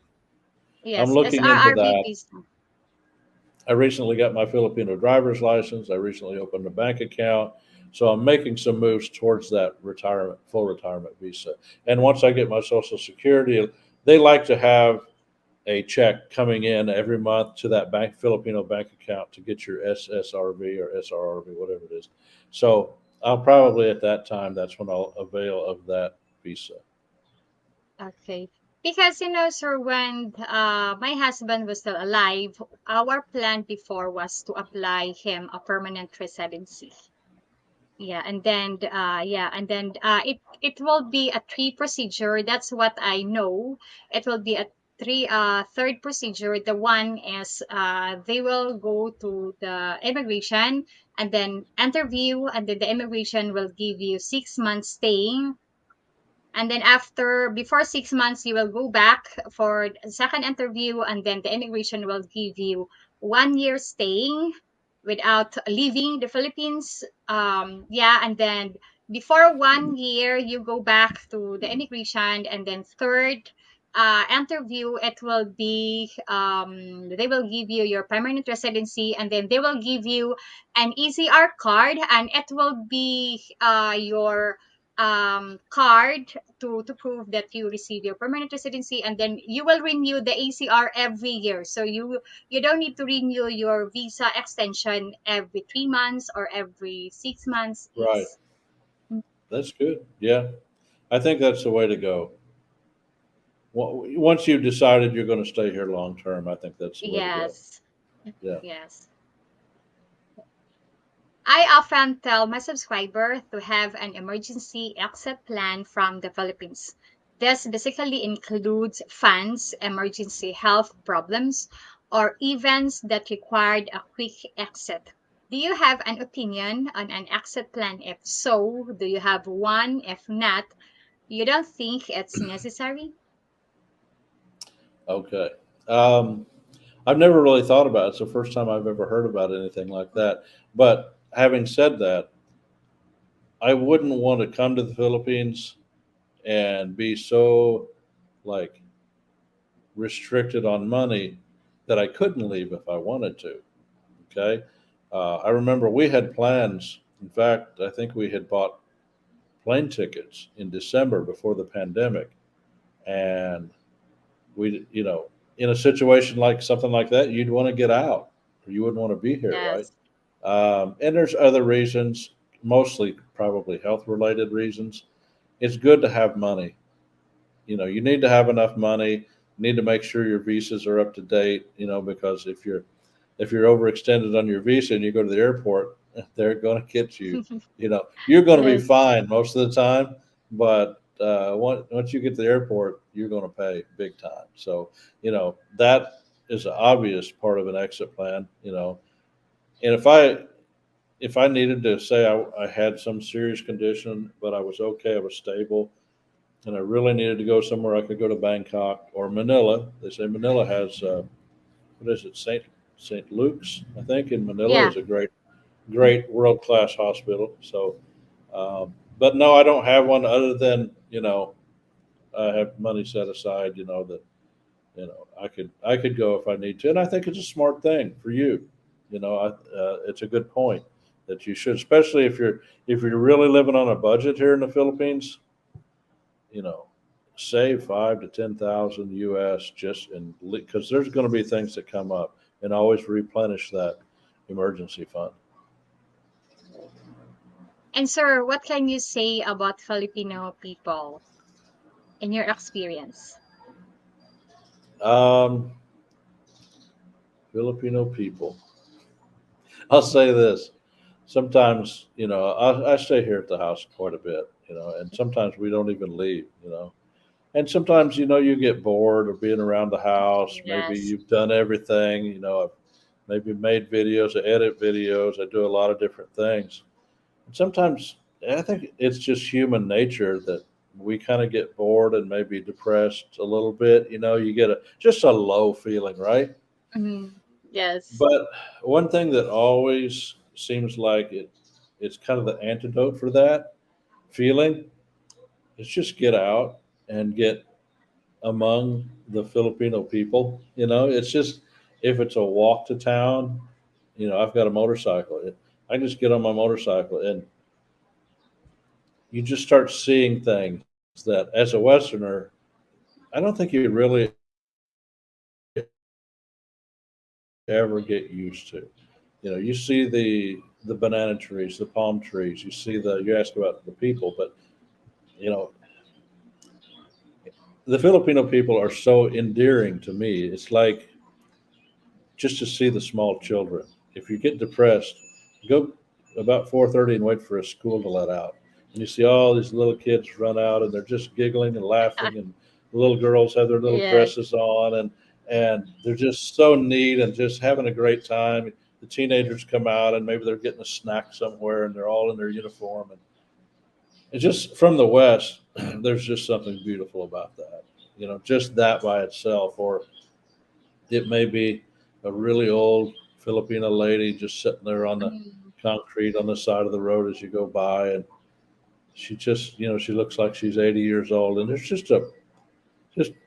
I'm Yes, looking into SRRB that. visa. I recently got my Filipino driver's license. I recently opened a bank account. So I'm making some moves towards that retirement, full retirement visa. And once I get my Social Security, they like to have a check coming in every month to that bank, Filipino bank account, to get your SSRV or SRRV, whatever it is. So I'll probably at that time, that's when I'll avail of that visa. Okay. Because, sir, when my husband was still alive, our plan before was to apply him a permanent residency. Yeah, and then it will be a three procedure. That's what I know. It will be a third procedure. The one is they will go to the immigration and then interview, and then the immigration will give you 6 months staying, and then after before 6 months you will go back for the second interview, and then the immigration will give you 1 year staying without leaving the Philippines. And then before 1 year you go back to the immigration, and then third interview, it will be they will give you your permanent residency, and then they will give you an ECR card, and it will be your card to prove that you receive your permanent residency, and then you will renew the ACR every year. So you don't need to renew your visa extension every 3 months or every 6 months. Right. It's That's good. Yeah. I think that's the way to go. Once you've decided you're going to stay here long term, I think that's the way to go. yes, Yeah. yes. I often tell my subscriber to have an emergency exit plan from the Philippines. This basically includes funds, emergency health problems, or events that required a quick exit. Do you have an opinion on an exit plan? If so, do you have one? If not, you don't think it's necessary? Okay. Um, I've never really thought about it. It's the first time I've ever heard about anything like that. But having said that, I wouldn't want to come to the Philippines and be so like restricted on money that I couldn't leave if I wanted to. Okay. I remember we had plans. In fact, I think we had bought plane tickets in December before the pandemic. And in a situation like something like that, you'd want to get out or you wouldn't want to be here, right? Yes. And there's other reasons, mostly probably health related reasons. It's good to have money. You need to have enough money. You need to make sure your visas are up to date. Because if you're overextended on your visa and you go to the airport, they're going to get you. You're going to be Yes. fine most of the time, but once you get to the airport, you're going to pay big time. So that is an obvious part of an exit plan. And if I needed to say I had some serious condition, but I was okay, I was stable, and I really needed to go somewhere, I could go to Bangkok or Manila. They say Manila has what is it, Saint Luke's, I think, in Manila Yeah. is a great world class hospital. So, but no, I don't have one other than I have money set aside. That I could go if I need to, and I think it's a smart thing for you. It's a good point that you should, especially if you're really living on a budget here in the Philippines. You know, save 5 to 10,000 US just in because there's going to be things that come up, and always replenish that emergency fund. And sir, what can you say about Filipino people in your experience? Um, Filipino people. I'll say this. Sometimes, I stay here at the house quite a bit, and sometimes we don't even leave. And sometimes, you get bored of being around the house. Maybe Yes. you've done everything, I've maybe made videos, I edit videos, I do a lot of different things. And sometimes I think it's just human nature that we kind of get bored and maybe depressed a little bit. You get just a low feeling, right? Mhm. Yes. But one thing that always seems like it's kind of the antidote for that feeling is just get out and get among the Filipino people. It's just if it's a walk to town, I've got a motorcycle. I can just get on my motorcycle and you just start seeing things that as a Westerner, I don't think you really ever get used to. You see the banana trees, the palm trees. You ask about the people, but you know the Filipino people are so endearing to me. It's like just to see the small children. If you get depressed, go about 4:30 and wait for a school to let out. And you see all these little kids run out, and they're just giggling and laughing, and the little girls have their little Yes. dresses on, and they're just so neat and just having a great time. The teenagers come out, and maybe they're getting a snack somewhere, and they're all in their uniform. And it's just from the West. There's just something beautiful about that. Just that by itself, or it may be a really old Filipino lady just sitting there on the Mm, concrete on the side of the road as you go by, and she just, she looks like she's 80 years old, and there's just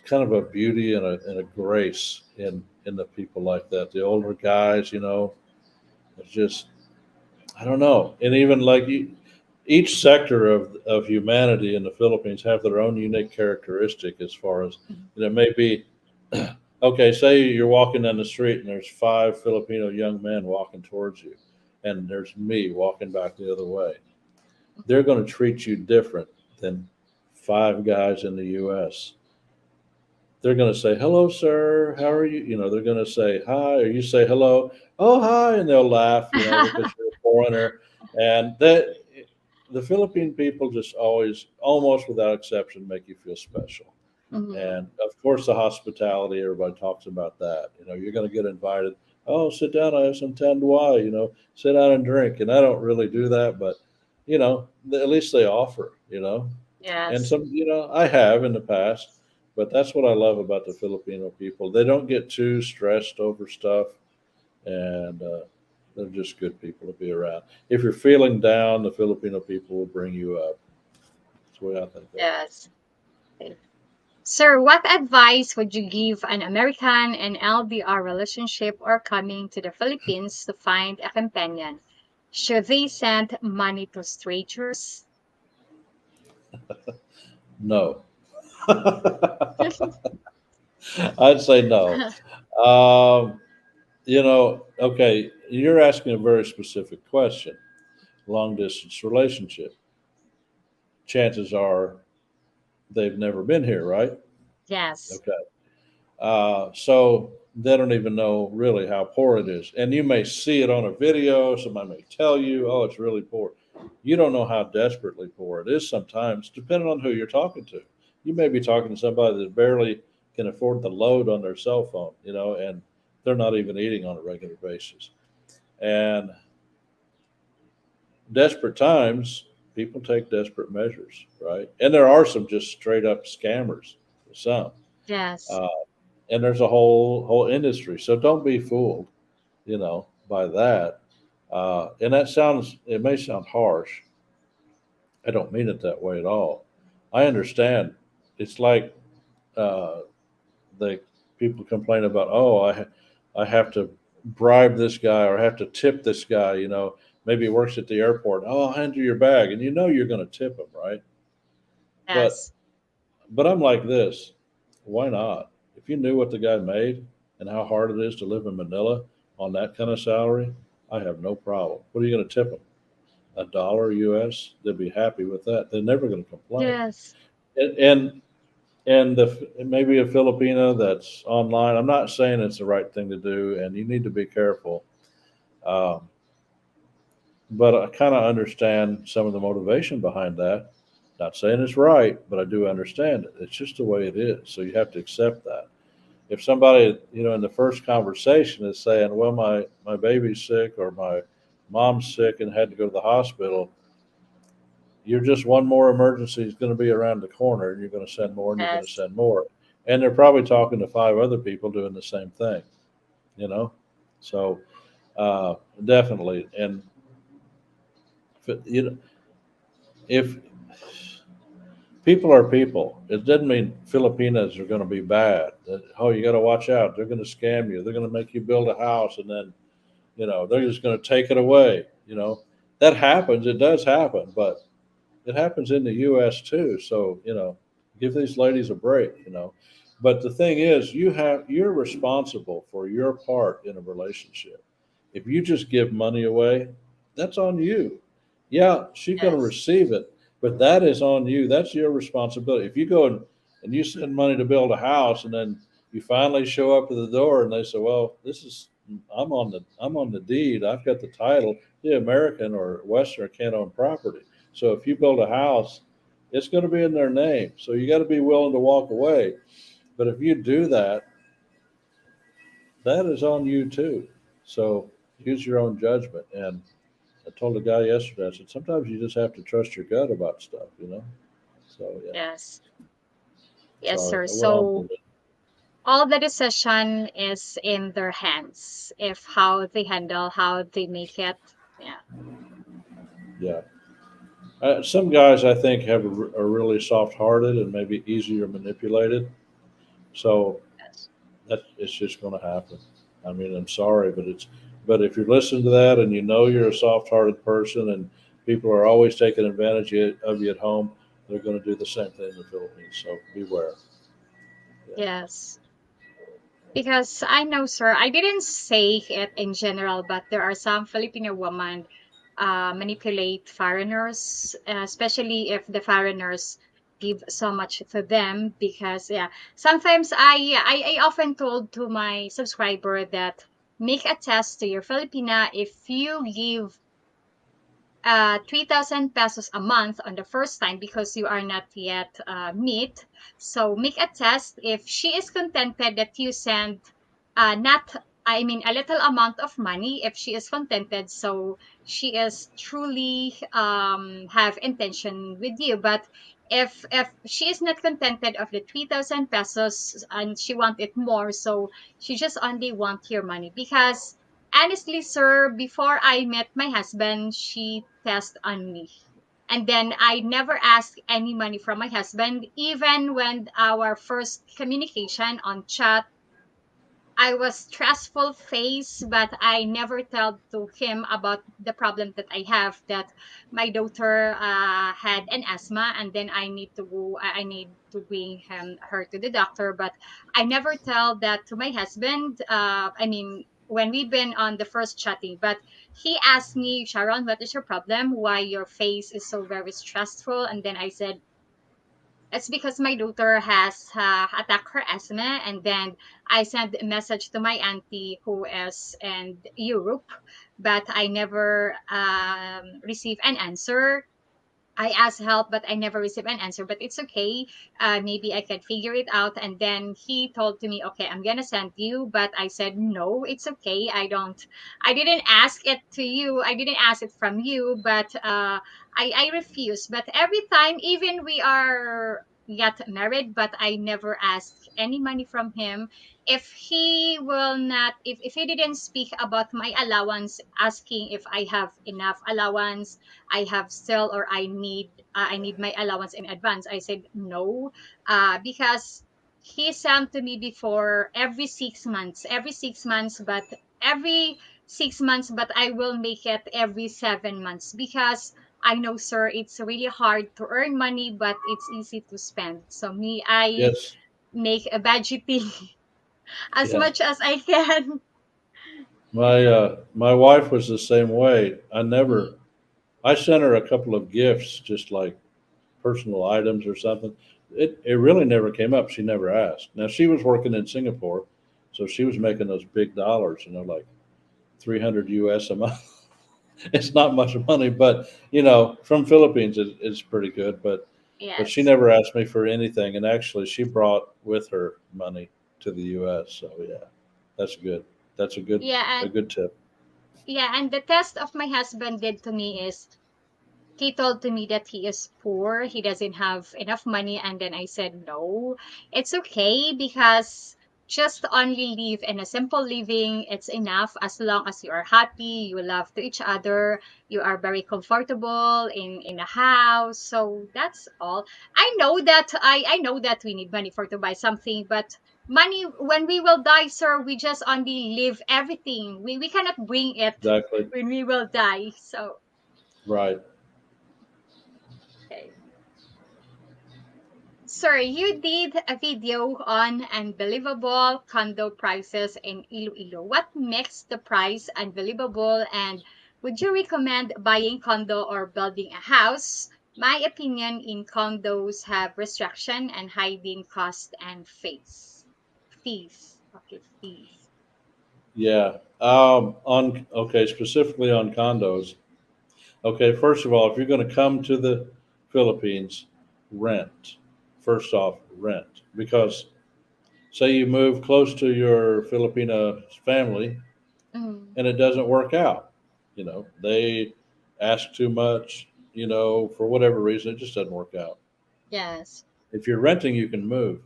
kind of a beauty and a grace in the people like that. The older guys, it's just I don't know, and even like each sector of humanity in the Philippines have their own unique characteristic as far as mm, maybe okay, say you're walking down the street and there's five Filipino young men walking towards you, and there's me walking back the other way. They're going to treat you different than five guys in the U.S. They're going to say, "Hello, sir. How are you?" They're going to say hi, or you say hello. Oh, hi, and they'll laugh, because you're a foreigner. And the Philippine people just always, almost without exception, make you feel special. mm. And of course, the hospitality, everybody talks about that. You're going to get invited. Oh, sit down. I have some tanduay, sit down and drink. And I don't really do that, but, at least they offer, and Yes. some, I have in the past, but that's what I love about the Filipino people. They don't get too stressed over stuff, and they're just good people to be around. If you're feeling down, the Filipino people will bring you up. That's the way I think of it. Yes. Okay. Sir, what advice would you give an American in LDR relationship or coming to the Philippines to find a companion? Should they send money to strangers? No. I'd say no. Um, okay, you're asking a very specific question. Long distance relationship. Chances are they've never been here, right? Yes. Okay. So they don't even know really how poor it is. And you may see it on a video. Somebody may tell you, oh, it's really poor. You don't know how desperately poor it is sometimes, depending on who you're talking to. You may be talking to somebody that barely can afford the load on their cell phone, and they're not even eating on a regular basis. And desperate times, people take desperate measures, right? And there are some just straight up scammers, some. Yes. Uh, and there's a whole industry. So don't be fooled, by that. And it may sound harsh. I don't mean it that way at all. I understand. It's like uh, the people complain about, oh, I have to bribe this guy or I have to tip this guy. Maybe he works at the airport. Oh, I'll hand you your bag, and you're going to tip him, right? But Yes. but I'm like this. Why not? If you knew what the guy made and how hard it is to live in Manila on that kind of salary, I have no problem. What are you going to tip them? $1 US? They'd be happy with that. They're never going to complain. Yes. And maybe a Filipino that's online. I'm not saying it's the right thing to do, and you need to be careful. Um, but I kind of understand some of the motivation behind that. Not saying it's right, but I do understand it. It's just the way it is. So you have to accept that. If somebody, in the first conversation is saying, well, my baby's sick or my mom's sick and had to go to the hospital, you're just one more emergency is going to be around the corner, and you're going to send more and you're going to Yes. send more. And they're probably talking to five other people doing the same thing, you know? So definitely. And if People are people. It doesn't mean Filipinos are going to be bad. Oh, you got to watch out. They're going to scam you. They're going to make you build a house and then, they're just going to take it away. That happens. It does happen, but it happens in the U.S. too. So, give these ladies a break. But the thing is, you're responsible for your part in a relationship. If you just give money away, that's on you. Yeah, she's going to Yes. receive it, but that is on you. That's your responsibility. If you go and you send money to build a house, and then you finally show up at the door, and they say, "Well, this is I'm on the deed. I've got the title." The American or Western can't own property. So if you build a house, it's going to be in their name. So you got to be willing to walk away. But if you do that, that is on you too. So use your own judgment. And I told a guy yesterday, I said, sometimes you just have to trust your gut about stuff. So yeah, Yes. Yes, sorry, sir. I went on a So little. all the decision is in their hands if how they handle, how they make it. Yeah. Yeah. Some guys I think are really soft-hearted and maybe easier manipulated. So Yes. that it's just going to happen. I mean, I'm sorry, but if you're listening to that and you know you're a soft-hearted person and people are always taking advantage of you at home, they're going to do the same thing in the Philippines. So beware. Yeah. Yes. Because I know, sir, I didn't say it in general, but there are some Filipino women manipulate foreigners, especially if the foreigners give so much to them. Because yeah, sometimes I often told to my subscriber that make a test to your Filipina if you give 3,000 pesos a month on the first time because you are not yet meet. So make a test. If she is contented that you send not, I mean, a little amount of money, if she is contented, so she is truly have intention with you. But if she is not contented of the 3,000 pesos and she want it more, so she just only want your money because honestly, sir, before I met my husband, she tested on me. And then I never asked any money from my husband, even when our first communication on chat I was stressful face, but I never tell to him about the problem that I have. That my daughter had an asthma, and then I need to go. I need to bring her to the doctor. But I never tell that to my husband. I mean, when we've been on the first chatting, but he asked me, Sharon, what is your problem? Why your face is so very stressful? And then I said, it's because my daughter has attacked her asthma, and then I sent a message to my auntie who is in Europe, but I never received an answer. I asked help, but I never received an answer. But it's okay. Maybe I can figure it out. And then he told to me, "Okay, I'm gonna send you." But I said, "No, it's okay. I don't. I didn't ask it to you. I didn't ask it from you. But I refuse. But every time, even we are got married, but I never asked any money from him. If he will not, if he didn't speak about my allowance, asking if I have enough allowance I have still or I need my allowance in advance. I said no, because he sent to me before every 6 months, but every 6 months, but I will make it every 7 months because I know, sir, it's really hard to earn money, but it's easy to spend. So me, I Yes. make a budgeting as Yeah. much as I can. My wife was the same way. Mm, I sent her a couple of gifts, just like personal items or something. It really never came up. She never asked. Now she was working in Singapore, so she was making those big dollars, like 300 US a month. It's not much money, but from Philippines it's pretty good. But she yes. never asked me for anything, and actually she brought with her money to the US. So yeah, that's good. That's Yeah, a and good tip. the test of my husband did to me is he told to me that he is poor, he doesn't have enough money, and then I said no, it's okay because just only live in a simple living. It's enough as long as you are happy, you love to each other, you are very comfortable in a house. So that's all. I know that we need money for to buy something, but money when we will die, sir, we just only live everything. We cannot bring it Exactly. when we will die. So Right. okay. Sir, you did a video on unbelievable condo prices in Iloilo. What makes the price unbelievable, and would you recommend buying condo or building a house? My opinion in condos have restriction and hiding cost and fees. Fees. Okay, fees. Yeah. On okay, specifically on condos. Okay, first of all, if you're going to come to the Philippines, rent. First off, rent because say you move close to your Filipino family Mm, and it doesn't work out. They ask too much. For whatever reason, it just doesn't work out. yes. If you're renting, you can move.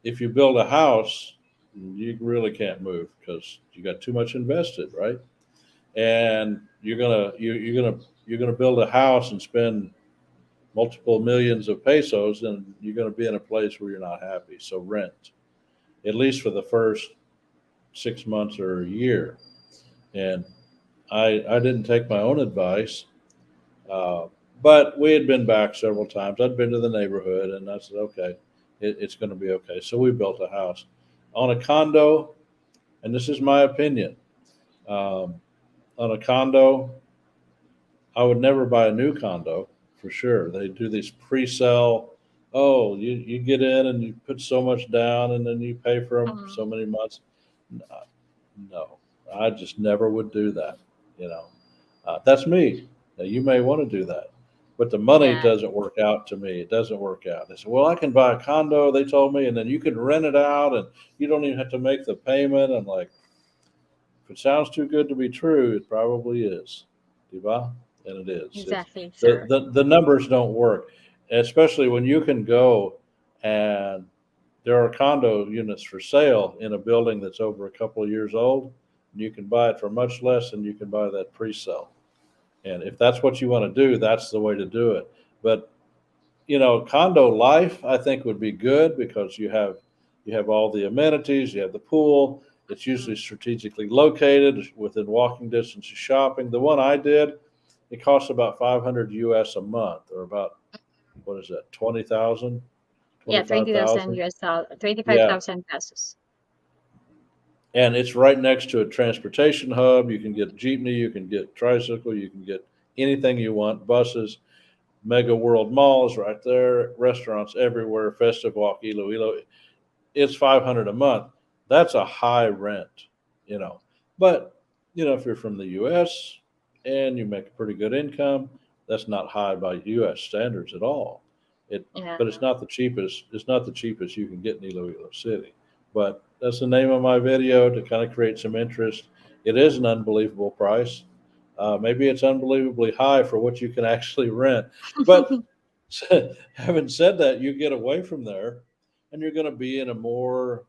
If you build a house, you really can't move because you got too much invested, right? And you're gonna build a house and spend multiple millions of pesos, and you're going to be in a place where you're not happy. So rent, at least for the first 6 months or a year. And I didn't take my own advice, uh, but we had been back several times. I'd been to the neighborhood, and I said, okay, it's going to be okay. So we built a house on a condo, and this is my opinion. Um, on a condo, I would never buy a new condo for sure. They do these pre-sale. Oh, you get in and you put so much down, and then you pay for them so Mm, many months. No, I just never would do that. You know, that's me. Now, you may want to do that, but the money yeah. doesn't work out to me. It doesn't work out. They said, well, I can buy a condo. They told me, and then you can rent it out, and you don't even have to make the payment. I'm like, if it sounds too good to be true, it probably is. Diva? And it is. It's Exactly, the, sir. the the numbers don't work, especially when you can go and there are condo units for sale in a building that's over a couple of years old, and you can buy it for much less than you can buy that pre-sale. And if that's what you want to do, that's the way to do it. But condo life I think would be good because you have all the amenities, you have the pool. It's usually Mm, strategically located within walking distance of shopping. The one I did, it costs about 500 US a month, or about what is that, 20,000, yeah, 20,000 25,000. US dollar, Yeah, 25,000 pesos. and it's right next to a transportation hub. You can get jeepney, you can get tricycle, you can get anything you want, buses. Mega World Malls right there, restaurants everywhere, Festive Walk, Iloilo. It's 500 a month. That's a high rent, you know. But if you're from the U.S. and you make a pretty good income, that's not high by U.S. standards at all. It, Yeah. but it's not the cheapest. It's not the cheapest you can get in Iloilo City. But that's the name of my video to kind of create some interest. It is an unbelievable price. Maybe it's unbelievably high for what you can actually rent. But having said that, you get away from there, and you're going to be in a more,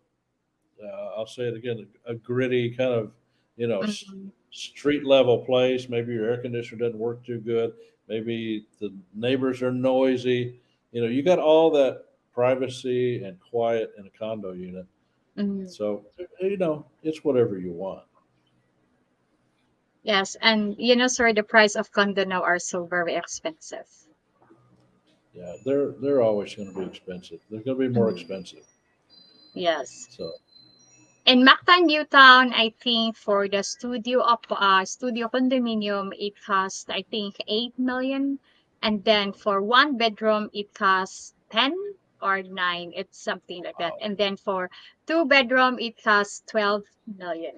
I'll say it again, a gritty kind of, Mhm, street level place. Maybe your air conditioner doesn't work too good. Maybe the neighbors are noisy. You got all that privacy and quiet in a condo unit. mhm. So, it's whatever you want. Yes, and sir, the price of condo now are so very expensive. Yeah, they're always going to be expensive. They're going to be more Mhm. expensive. Yes. So, In Mactan, Newtown, I think for the studio condominium, it costs I think 8 million, and then for one bedroom, it costs 10 or 9. It's something like that, wow. and then for two bedroom, it costs 12 million.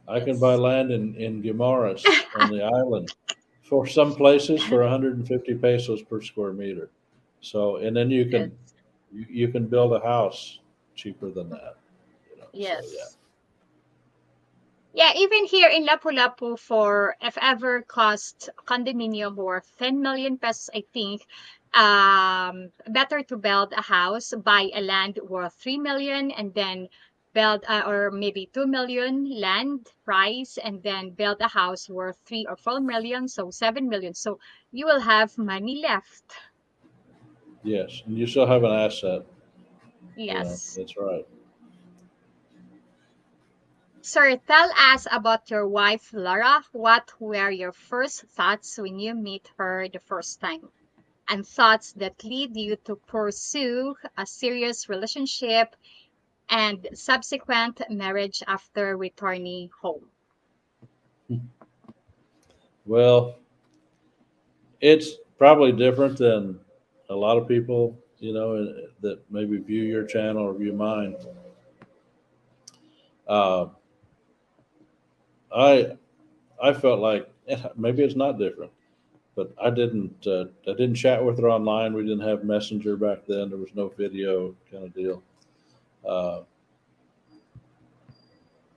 I can buy Yes. land in Guimaras on the island for some places for 150 pesos per square meter. So, and then you Yes. can you can build a house cheaper than that. So yeah. Yes. Yeah, even here in Lapu-Lapu, for if ever cost condominium worth 10 million pesos, I think better to build a house, buy a land worth 3 million, and then build or maybe 2 million land price, and then build a house worth 3 or 4 million, so 7 million. So you will have money left. Yes, and you still have an asset. Yes. That's right. Sir, tell us about your wife, Laura. What were your first thoughts when you meet her the first time? And thoughts that lead you to pursue a serious relationship and subsequent marriage after returning home. Well, it's probably different than a lot of people, that maybe view your channel or view mine. Uh, I I felt like maybe it's not different, but I didn't chat with her online. We didn't have Messenger back then. There was no video kind of deal. Uh,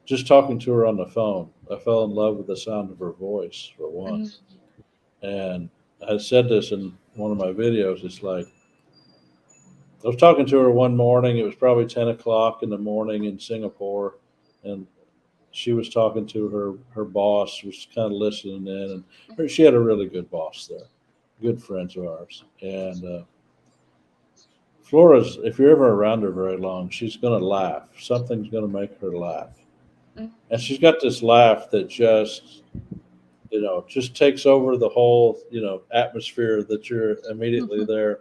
just talking to her on the phone, I fell in love with the sound of her voice for one. Mm, And I said this in one of my videos. It's like I was talking to her one morning. It was probably 10 o'clock in the morning in Singapore, and she was talking to her boss, was kind of listening in, and she had a really good boss there, good friends of ours. And Flora's, if you're ever around her very long, she's going to laugh. Something's going to make her laugh, mm, and she's got this laugh that just takes over the whole atmosphere that you're immediately mhm, there.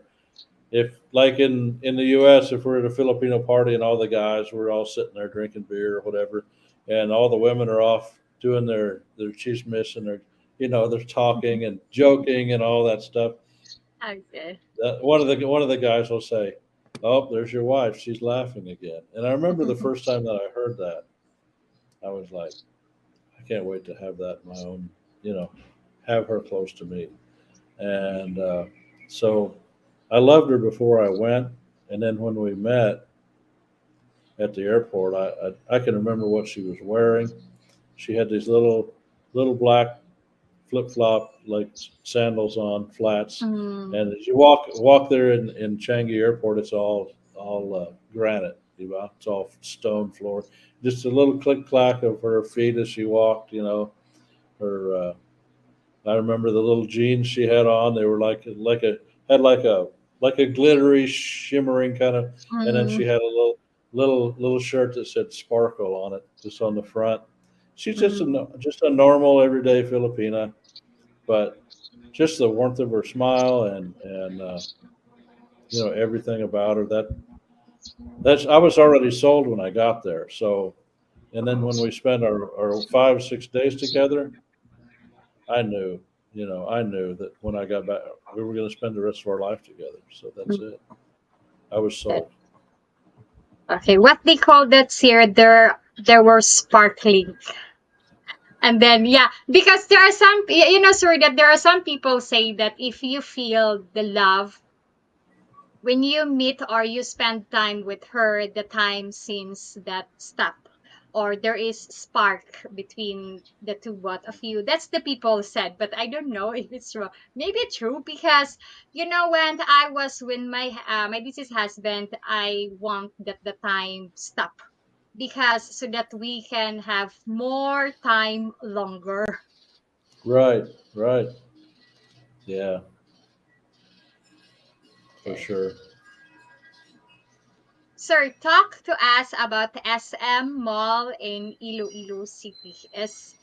If like in the U.S., if we're at a Filipino party and all the guys we're all sitting there drinking beer or whatever, and all the women are off doing their chismes and they're mhm. talking and joking and all that stuff. Okay. One of the guys will say, "Oh, there's your wife. She's laughing again." And I remember the Mhm, first time that I heard that, I was like, "I can't wait to have that in my own, you know, have her close to me." And so I loved her before I went, and then when we met at the airport, I can remember what she was wearing. She had these little black flip flop like sandals on flats, mm, and as you walk there in Changi Airport, it's all granite. It's all stone floor. Just a little click clack of her feet as she walked. Her. I remember the little jeans she had on. They were like a had like a glittery, shimmering kind of, and then she mm, had a little shirt that said "Sparkle" on it, just on the front. She's just mm. just a normal everyday Filipina, but just the warmth of her smile and everything about her. That's I was already sold when I got there. So and then when we spent our 5 6 days together, I knew that when I got back, we were going to spend the rest of our life together. So that's Mm. it. I was sold. Okay, what they call that here, there were sparkling. And then yeah, because there are some sir, that there are some people say that if you feel the love when you meet or you spend time with her, the time seems that stop or there is spark between the two both of you. That's the people said, but I don't know if it's true. Maybe true because when I was with my business husband, I want that the time stop because so that we can have more time longer. Right, right. Yeah, for Okay. sure. Sir, talk to us about the SM Mall in Iloilo City. Is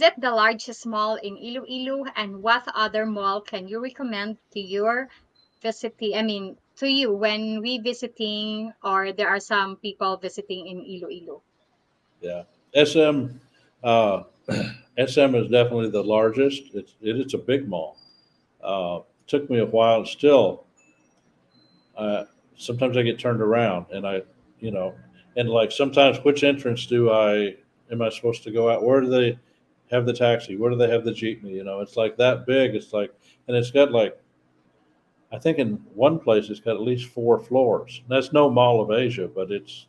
it the largest mall in Iloilo? And what other mall can you recommend to your visiting? I mean, to you when we visiting or there are some people visiting in Iloilo. Yeah. SM, uh, SM is definitely the largest. It's a big mall. Took me a while. Still, uh, sometimes I get turned around, and you know, and like sometimes, which entrance am I supposed to go out? Where do they have the taxi? Where do they have the jeepney? It's like that big. It's like, and it's got like I think in one place it's got at least 4 floors. That's no Mall of Asia, but it's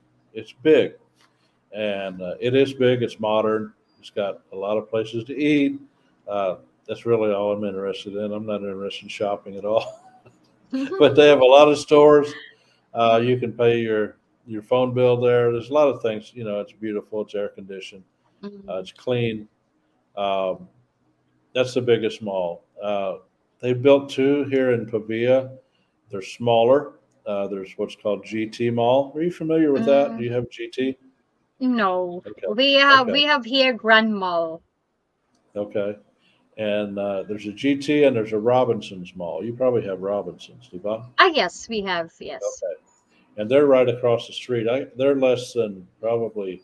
big, and it is big. It's modern. It's got a lot of places to eat. Uh, that's really all I'm interested in. I'm not interested in shopping at all. but they have a lot of stores. You can pay your phone bill there. There's a lot of things. It's beautiful. It's air conditioned. Mm, It's clean. Um, that's the biggest mall. They built two here in Pavia. They're smaller. There's what's called GT Mall. Are you familiar with that? Do mm, you have GT? no, Okay. we Okay. have here Grand Mall. Okay. And there's a GT and there's a Robinson's Mall. You probably have Robinson's, do you? Ah, yes, we have. Yes. Okay. And they're right across the street. They're less than probably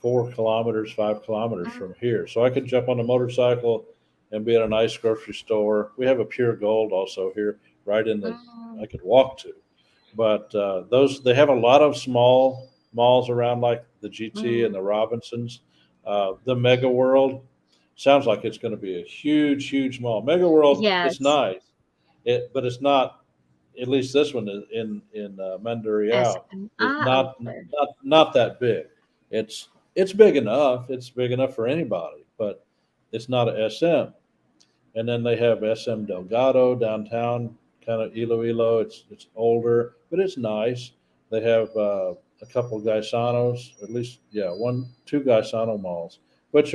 4 kilometers, 5 kilometers Mm, from here. So I could jump on a motorcycle and be at a nice grocery store. We have a Pure Gold also here, right in the mm, I could walk to. But those they have a lot of small malls around, like the GT and mm. the Robinsons. The Mega World sounds like it's going to be a huge, huge mall. Mega World, it's Yes. nice, but it's not. At least this one is in Mandurriao SM. is Ah, okay. not that big. It's big enough. It's big enough for anybody, but it's not a SM. And then they have SM Delgado downtown, kind of Iloilo. It's older, but it's nice. They have a couple Gaisanos, at least two Gaisano malls, which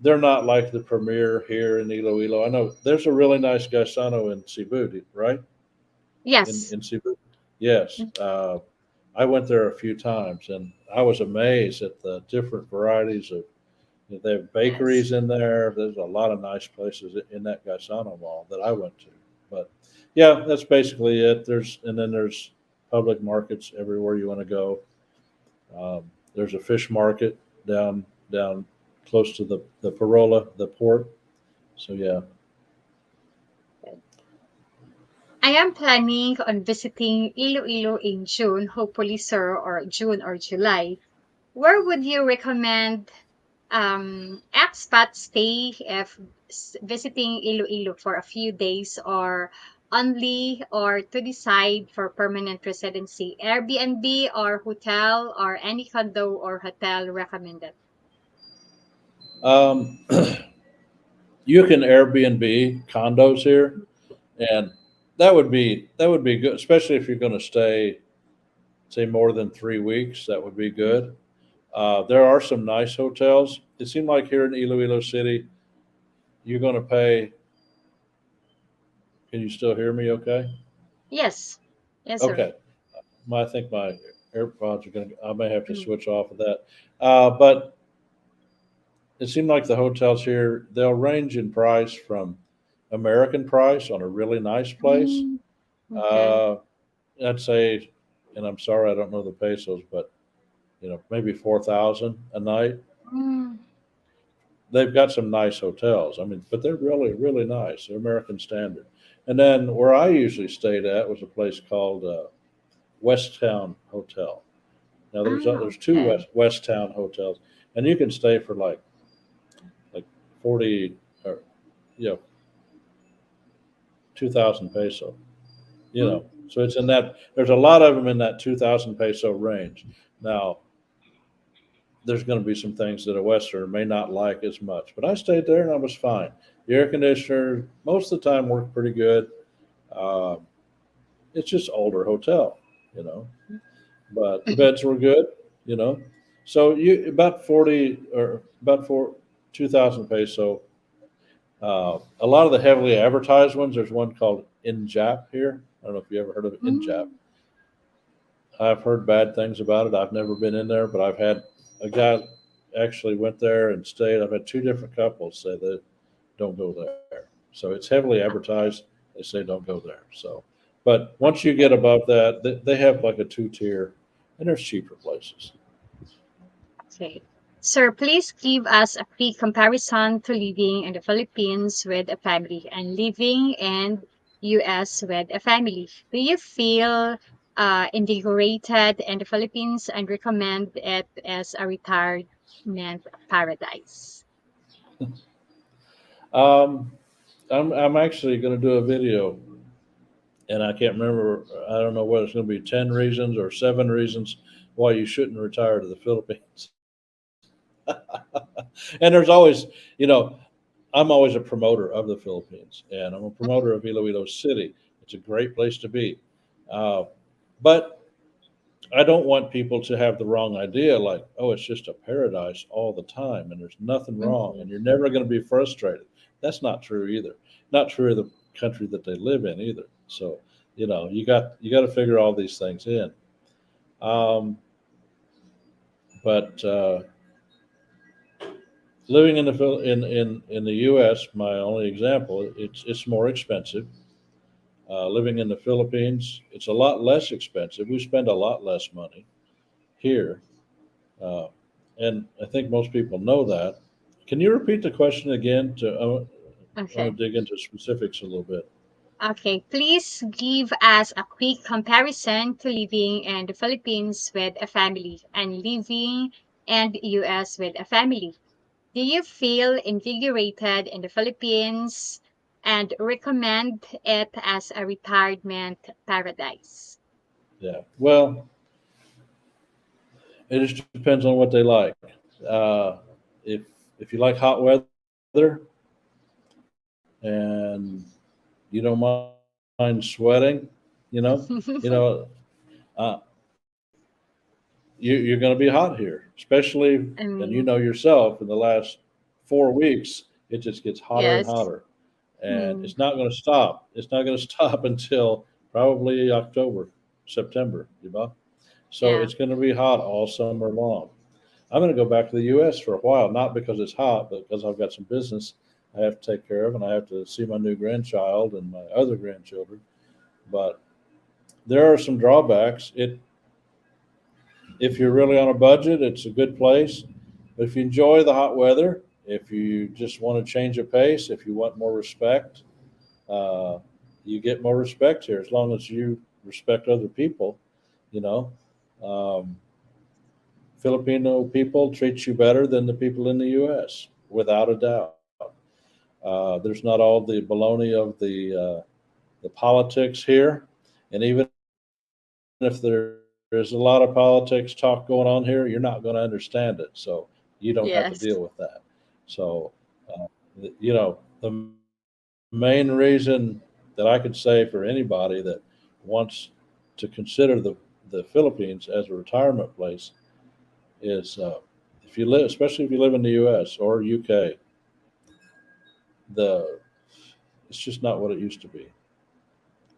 they're not like the premier here in Iloilo. I know there's a really nice Gaisano in Cebu, right? in Yes. in Cebu. Yes, I went there a few times, and I was amazed at the different varieties of. They have Yes. bakeries in there. There's a lot of nice places in that Gaisano Mall that I went to. But yeah, that's basically it. There's public markets everywhere you want to go. There's a fish market down close to the Parola, the port. So yeah. I am planning on visiting Iloilo in June, hopefully, sir, or June or July. Where would you recommend expat stay if visiting Iloilo for a few days, or only, or to decide for permanent residency? Airbnb or hotel, or any condo or hotel recommended? Um, you can Airbnb condos here, and that would be good, especially if you're going to stay, say, more than 3 weeks. That would be Mm, good. There are some nice hotels. It seemed like here in Iloilo City, you're going to pay. Can you still hear me? Okay. yes. Yes, sir. Okay. I think my AirPods are going to. I may have to Mm, switch off of that. But it seemed like the hotels here, they'll range in price from American price on a really nice place. mm, okay. Uh, I'd say, and I'm sorry I don't know the pesos, but maybe 4,000 a night. Mm, They've got some nice hotels. I mean, but they're really, really nice. They're American standard. And then where I usually stayed at was a place called West Town Hotel. Now there's two okay. West Town hotels, and you can stay for like 40 or you know 2,000 peso. Mm, So it's in that. There's a lot of them in that 2,000 peso range. Now there's going to be some things that a Westerner may not like as much. But I stayed there and I was fine. The air conditioner most of the time worked pretty good. Uh, it's just older hotel, you know, but the beds were good, you know. So you about 40 or about 2,000 peso. A lot of the heavily advertised ones. There's one called Injap here. I don't know if you ever heard of Injap. mm, I've heard bad things about it. I've never been in there, but I've had a guy actually went there and stayed. I've had two different couples say that don't go there. So it's heavily advertised. They say don't go there. So, but once you get okay. above that, they have like a two-tier, and there's cheaper places. Okay. Sir, please give us a quick comparison to living in the Philippines with a family and living in US with a family. Do you feel invigorated in the Philippines and recommend it as a retirement paradise? Um, I'm actually going to do a video, and I can't remember. I don't know whether it's going to be 10 reasons or 7 reasons why you shouldn't retire to the Philippines. And there's always, you know, I'm always a promoter of the Philippines, and I'm a promoter of Iloilo City. It's a great place to be. Uh, but I don't want people to have the wrong idea like, oh, it's just a paradise all the time and there's nothing wrong Mhm. and you're never going to be frustrated. That's not true either. Not true of the country that they live in either. So, you got to figure all these things in. Um, but living in the in the U.S., my only example, it's more expensive. Living in the Philippines, it's a lot less expensive. We spend a lot less money here. Uh, and I think most people know that. Can you repeat the question again? I Okay. want to dig into specifics a little bit. Okay. Please give us a quick comparison to living in the Philippines with a family and living in the US with a family. Do you feel invigorated in the Philippines and recommend it as a retirement paradise? Yeah. Well, it just depends on what they like. Uh, if if you like hot weather and you don't mind sweating, you know, you know, uh, you're going to be hot here, especially, and you um, know yourself. In the last 4 weeks, it just gets hotter and yes. hotter, and Hmm. it's not going to stop. It's not going to stop until probably October, September. You know, so Yeah. it's going to be hot all summer long. I'm going to go back to the U.S. for a while, not because it's hot, but because I've got some business I have to take care of, and I have to see my new grandchild and my other grandchildren. But there are some drawbacks. If you're really on a budget, it's a good place. But if you enjoy the hot weather, if you just want to change a pace, if you want more respect, uh, you get more respect here as long as you respect other people. You know, um, Filipino people treat you better than the people in the U.S. without a doubt. There's not all the baloney of the politics here, and even if there is a lot of politics talk going on here, you're not going to understand it. So you don't have to Yes. deal with that. So, uh, the main reason that I could say for anybody that wants to consider the Philippines as a retirement place is if you live, especially if you live in the U.S. or UK, the it's just not what it used to be,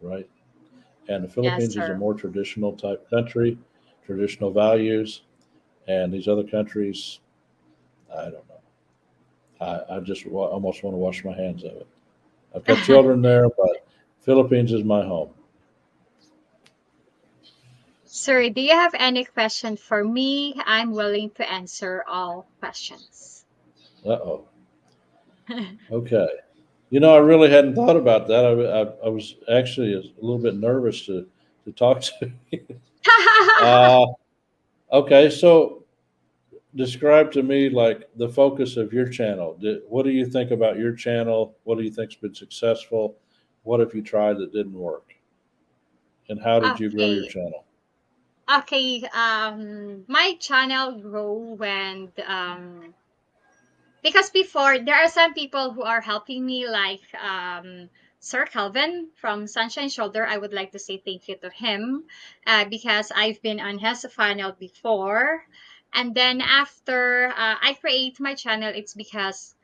right? And the Yes, Philippines is a sir. more traditional type country, traditional values, and these other countries, I don't know. I just almost want to wash my hands of it. I've got children there, but Philippines is my home. Sir, do you have any question for me? I'm willing to answer all questions. Uh oh. Okay. I really hadn't thought about that. I was actually a little bit nervous to talk to you. Uh, okay, so describe to me like the focus of your channel. What do you think about your channel? What do you think's been successful? What have you tried that didn't work? And how did you grow your Okay. channel? Okay. My channel grow when because before there are some people who are helping me, like Sir Calvin from Sunshine Shoulder. I would like to say thank you to him because I've been on his funnel before. And then after I create my channel, it's because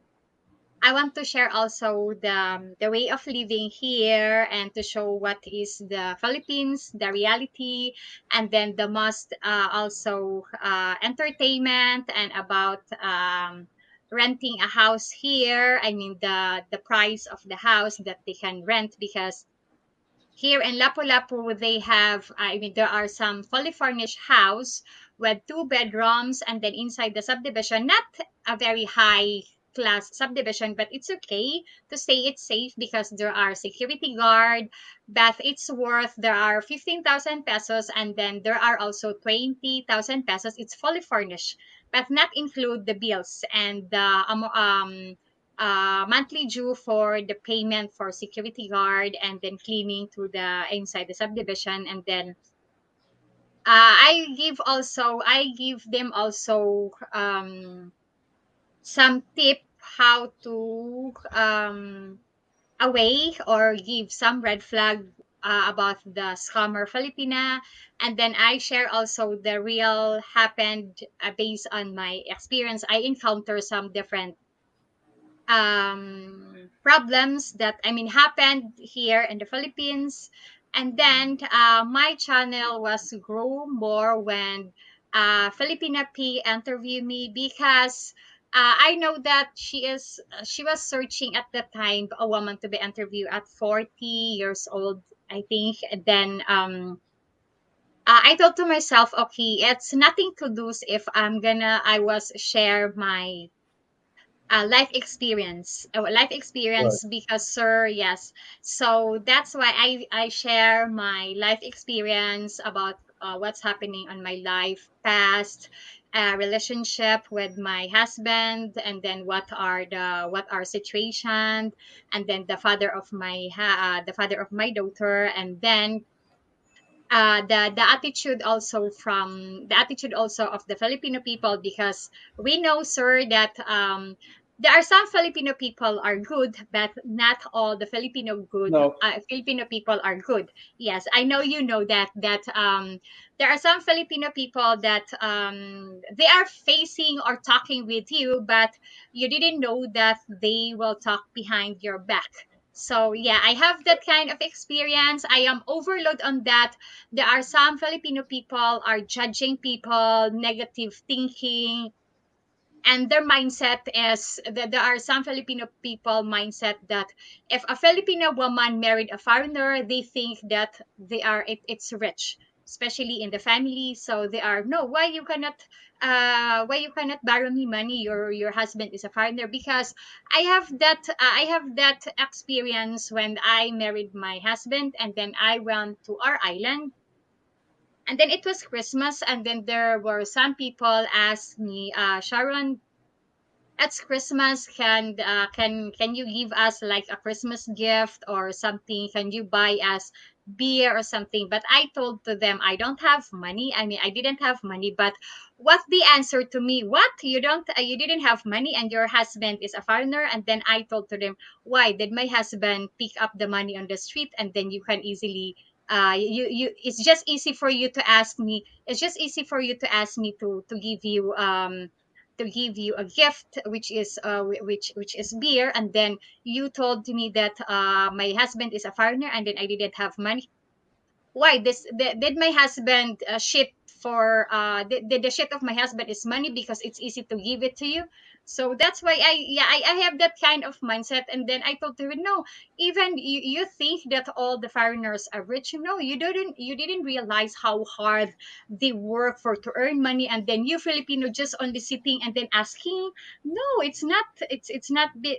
I want to share also the way of living here and to show what is the Philippines, the reality, and then the most also entertainment and about renting a house here. I mean the price of the house that they can rent because here in Lapu-Lapu, they have, I mean, there are some fully furnished house with two bedrooms, and then inside the subdivision, not a very high class subdivision, but it's okay to say it's safe because there are security guard, but it's worth, there are 15,000 pesos, and then there are also 20,000 pesos. It's fully furnished, but not include the bills and the monthly due for the payment for security guard and then cleaning to the inside the subdivision. And then I give them also some tip how to away or give some red flag about the scammer Filipina, and then I share also the real happened based on my experience. I encounter some different problems that I mean happened here in the Philippines. And then my channel was grow more when Filipina P interviewed me because I know that she was searching at the time a woman to be interviewed at 40 years old, I think. And then I thought to myself, okay, it's nothing to lose if I was share my life Right. experience because sir, yes. So that's why I share my life experience about what's happening on my life past relationship with my husband, and then what are situation, and then the father of my daughter, and then the attitude also of the Filipino people, because we know, sir, that there are some Filipino people are good, but not all the No, Filipino people are good. Yes, I know you know that there are some Filipino people that they are facing or talking with you, but you didn't know that they will talk behind your back. So yeah, I have that kind of experience. I am overload on that. There are some Filipino people are judging people, negative thinking, and their mindset is that there are some Filipino people mindset that if a Filipino woman married a foreigner, they think that it's rich, especially in the family. So they are no, why you cannot borrow me money? Your husband is a foreigner. Because I have that experience when I married my husband, and then I went to our island, and then it was Christmas, and then there were some people ask me, Sharon, it's Christmas. Can you give us like a Christmas gift or something? Can you buy us beer or something? But I told to them I don't have money. I mean, I didn't have money. But what the answer to me? What, you didn't have money and your husband is a foreigner? And then I told to them, why did my husband pick up the money on the street, and then you can easily it's just easy for you to ask me. It's just easy for you to ask me to give you a gift, which is which is beer, and then you told me that my husband is a foreigner, and then I didn't have money. Why did my husband shit for did the shit of my husband is money because it's easy to give it to you? So that's why I have that kind of mindset. And then I told her, no, even you think that all the foreigners are rich. No, you didn't realize how hard they work for to earn money, and then you Filipino just only sitting and then asking. No, it's not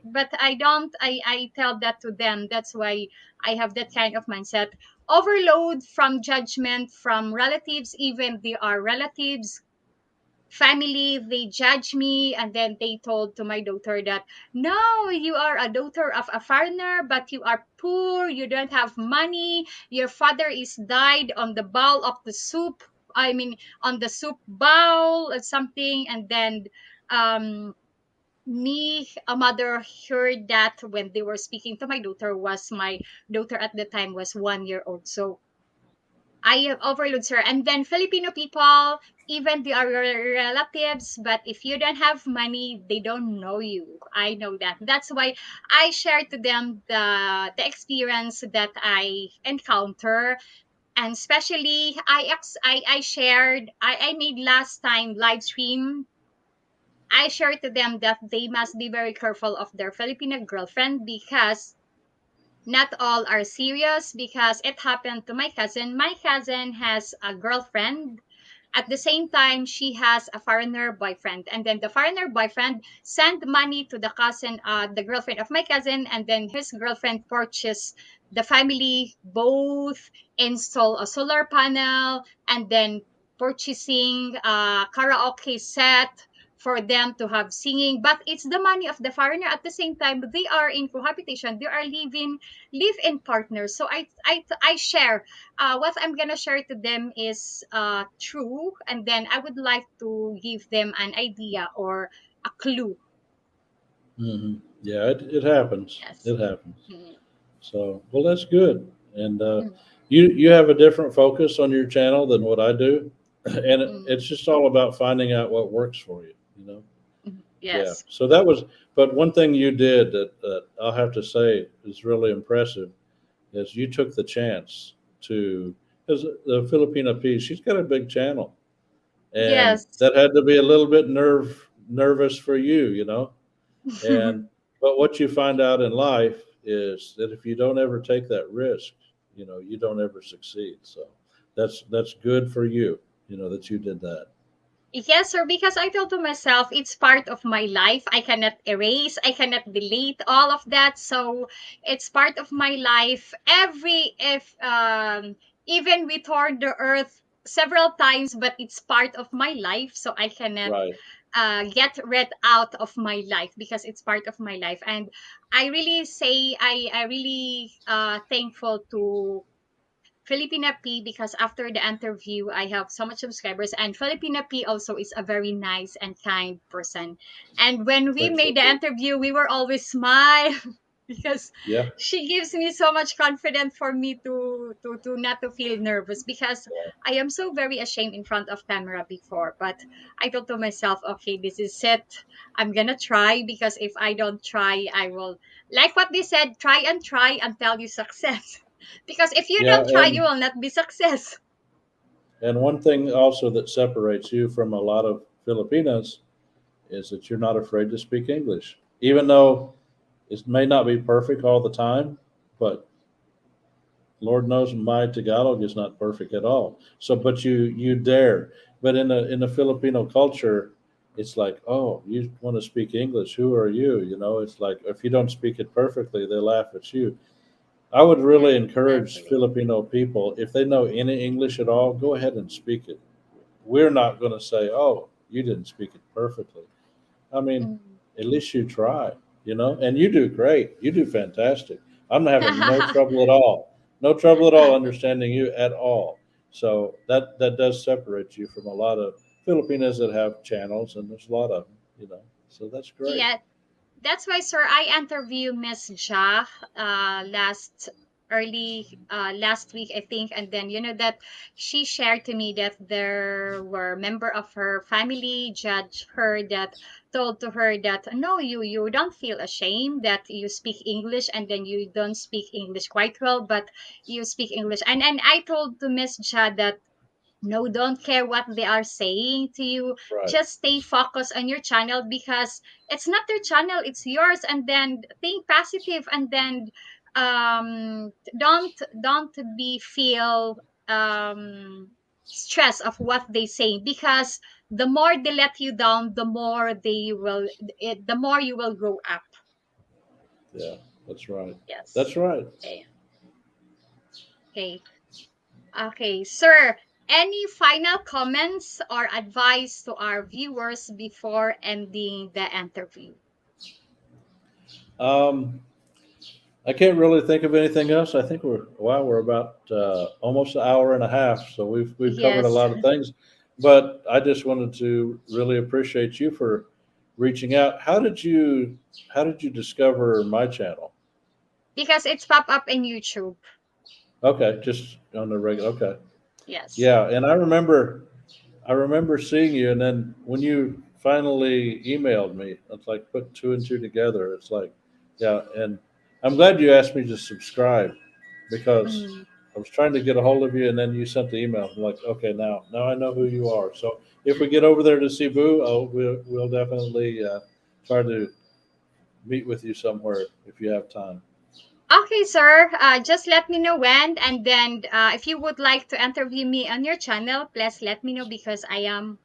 but I don't I tell that to them. That's why I have that kind of mindset. Overload from judgment from relatives, even they are relatives, family, they judge me. And then they told to my daughter that, no, you are a daughter of a foreigner, but you are poor, you don't have money, your father is died on the bowl of the soup, I mean on the soup bowl or something. And then um me a mother heard that when they were speaking to my daughter. Was my daughter at the time was 1 year old. So I have overlooked her. And then Filipino people, even they are your relatives, but if you don't have money, they don't know you. I know that. That's why I shared to them the experience that I encounter. And especially I shared, I made last time live stream. I shared to them that they must be very careful of their Filipino girlfriend, because not all are serious. Because it happened to my cousin. My cousin has a girlfriend. At the same time, she has a foreigner boyfriend. And then the foreigner boyfriend sent money to the cousin, the girlfriend of my cousin. And then his girlfriend purchased the family both install a solar panel, and then purchasing a karaoke set for them to have singing. But it's the money of the foreigner. At the same time, they are in cohabitation. They are living live in partners. So I share what I'm gonna share to them is true, and then I would like to give them an idea or a clue Yeah, it happens. Yes. It happens. Mm, So, well, that's good. And mm, you have a different focus on your channel than what I do, and mm, it's just all about finding out what works for you. You know. Yeah. yes. So that was. But one thing you did that I'll have to say is really impressive is you took the chance to, because the Filipina piece, she's got a big channel, and Yes. that had to be a little bit nervous for you, you know. And but what you find out in life is that if you don't ever take that risk, you know, you don't ever succeed. So that's good for you, you know, that you did that. Yes, sir, because I told to myself it's part of my life. I cannot erase, I cannot delete all of that. So it's part of my life. Every if even we toured the earth several times, but it's part of my life. So I cannot Right. get rid out of my life because it's part of my life. And I really say I really thankful to Filipina P because after the interview, I have so much subscribers, and Filipina P also is a very nice and kind person. And when we Makes made it the good. interview, we were always smile because Yeah. she gives me so much confidence for me to not to feel nervous because I am so very ashamed in front of camera before. But I thought to myself, okay, this is it. I'm gonna try because if I don't try, I will like what they said, try and try until you success. Because if you Yeah. don't try, you will not be success. And one thing also that separates you from a lot of Filipinos is that you're not afraid to speak English, even though it may not be perfect all the time, but Lord knows my Tagalog is not perfect at all. So, but you dare. But in the Filipino culture, it's like, oh, you want to speak English? Who are you? You know, it's like if you don't speak it perfectly, they laugh at you. I would Yes, really encourage exactly. Filipino people, if they know any English at all, go ahead and speak it. We're not going to say, oh, you didn't speak it perfectly. I mean, Mm. at least you try, you know, and you do great. You do fantastic. I'm having no trouble at all. No trouble at all understanding you at all. So that does separate you from a lot of Filipinos that have channels, and there's a lot of them, you know. So that's great. Yeah, that's why, sir, I interviewed Miss Ja last week, I think, and then you know that she shared to me that there were member of her family judge her that told to her that no, you don't feel ashamed that you speak English and then you don't speak English quite well, but you speak English. And I told to Miss Ja that no, don't care what they are saying to you, Right. just stay focused on your channel because it's not their channel, it's yours. And then think positive, and then don't be feel stress of what they say because the more they let you down, the more you will grow up. Yeah, that's right. Yes. That's right. Okay. Okay. Okay, sir, any final comments or advice to our viewers before ending the interview? Um, I can't really think of anything else. I think we're about almost an hour and a half, so we've covered a Yes, lot of things. But I just wanted to really appreciate you for reaching out. How did you discover my channel? because it's pop up in YouTube. Okay, just on the regular. Okay, Yes. yeah, and I remember seeing you, and then when you finally emailed me, it's like put two and two together. It's like, yeah, and I'm glad you asked me to subscribe because Mm. I was trying to get a hold of you, and then you sent the email. I'm like, okay, now I know who you are. So if we get over there to Cebu, we'll definitely try to meet with you somewhere if you have time. Okay, sir. Just let me know when, and then if you would like to interview me on your channel, please let me know because I am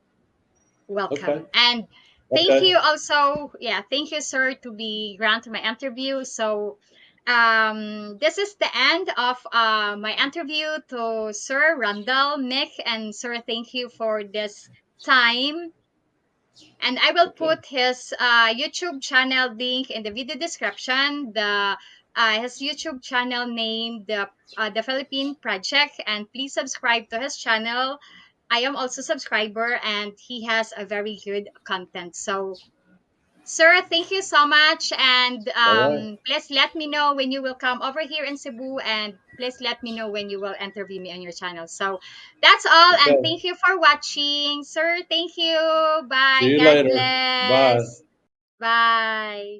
Okay, welcome. And thank okay. you also. Yeah, thank you, sir, to be granted my interview. So this is the end of my interview to Sir Randall, Mick, and Sir, thank you for this time. And I will Okay. put his YouTube channel link in the video description. His YouTube channel name the Philippine Project, and please subscribe to his channel. I am also subscriber, and he has a very good content. So Sir, thank you so much. And All right. please let me know when you will come over here in Cebu. And please let me know when you will interview me on your channel. So that's all. And Okay. thank you for watching. Sir, thank you. See Bye. you God later. Bye. bless. Bye.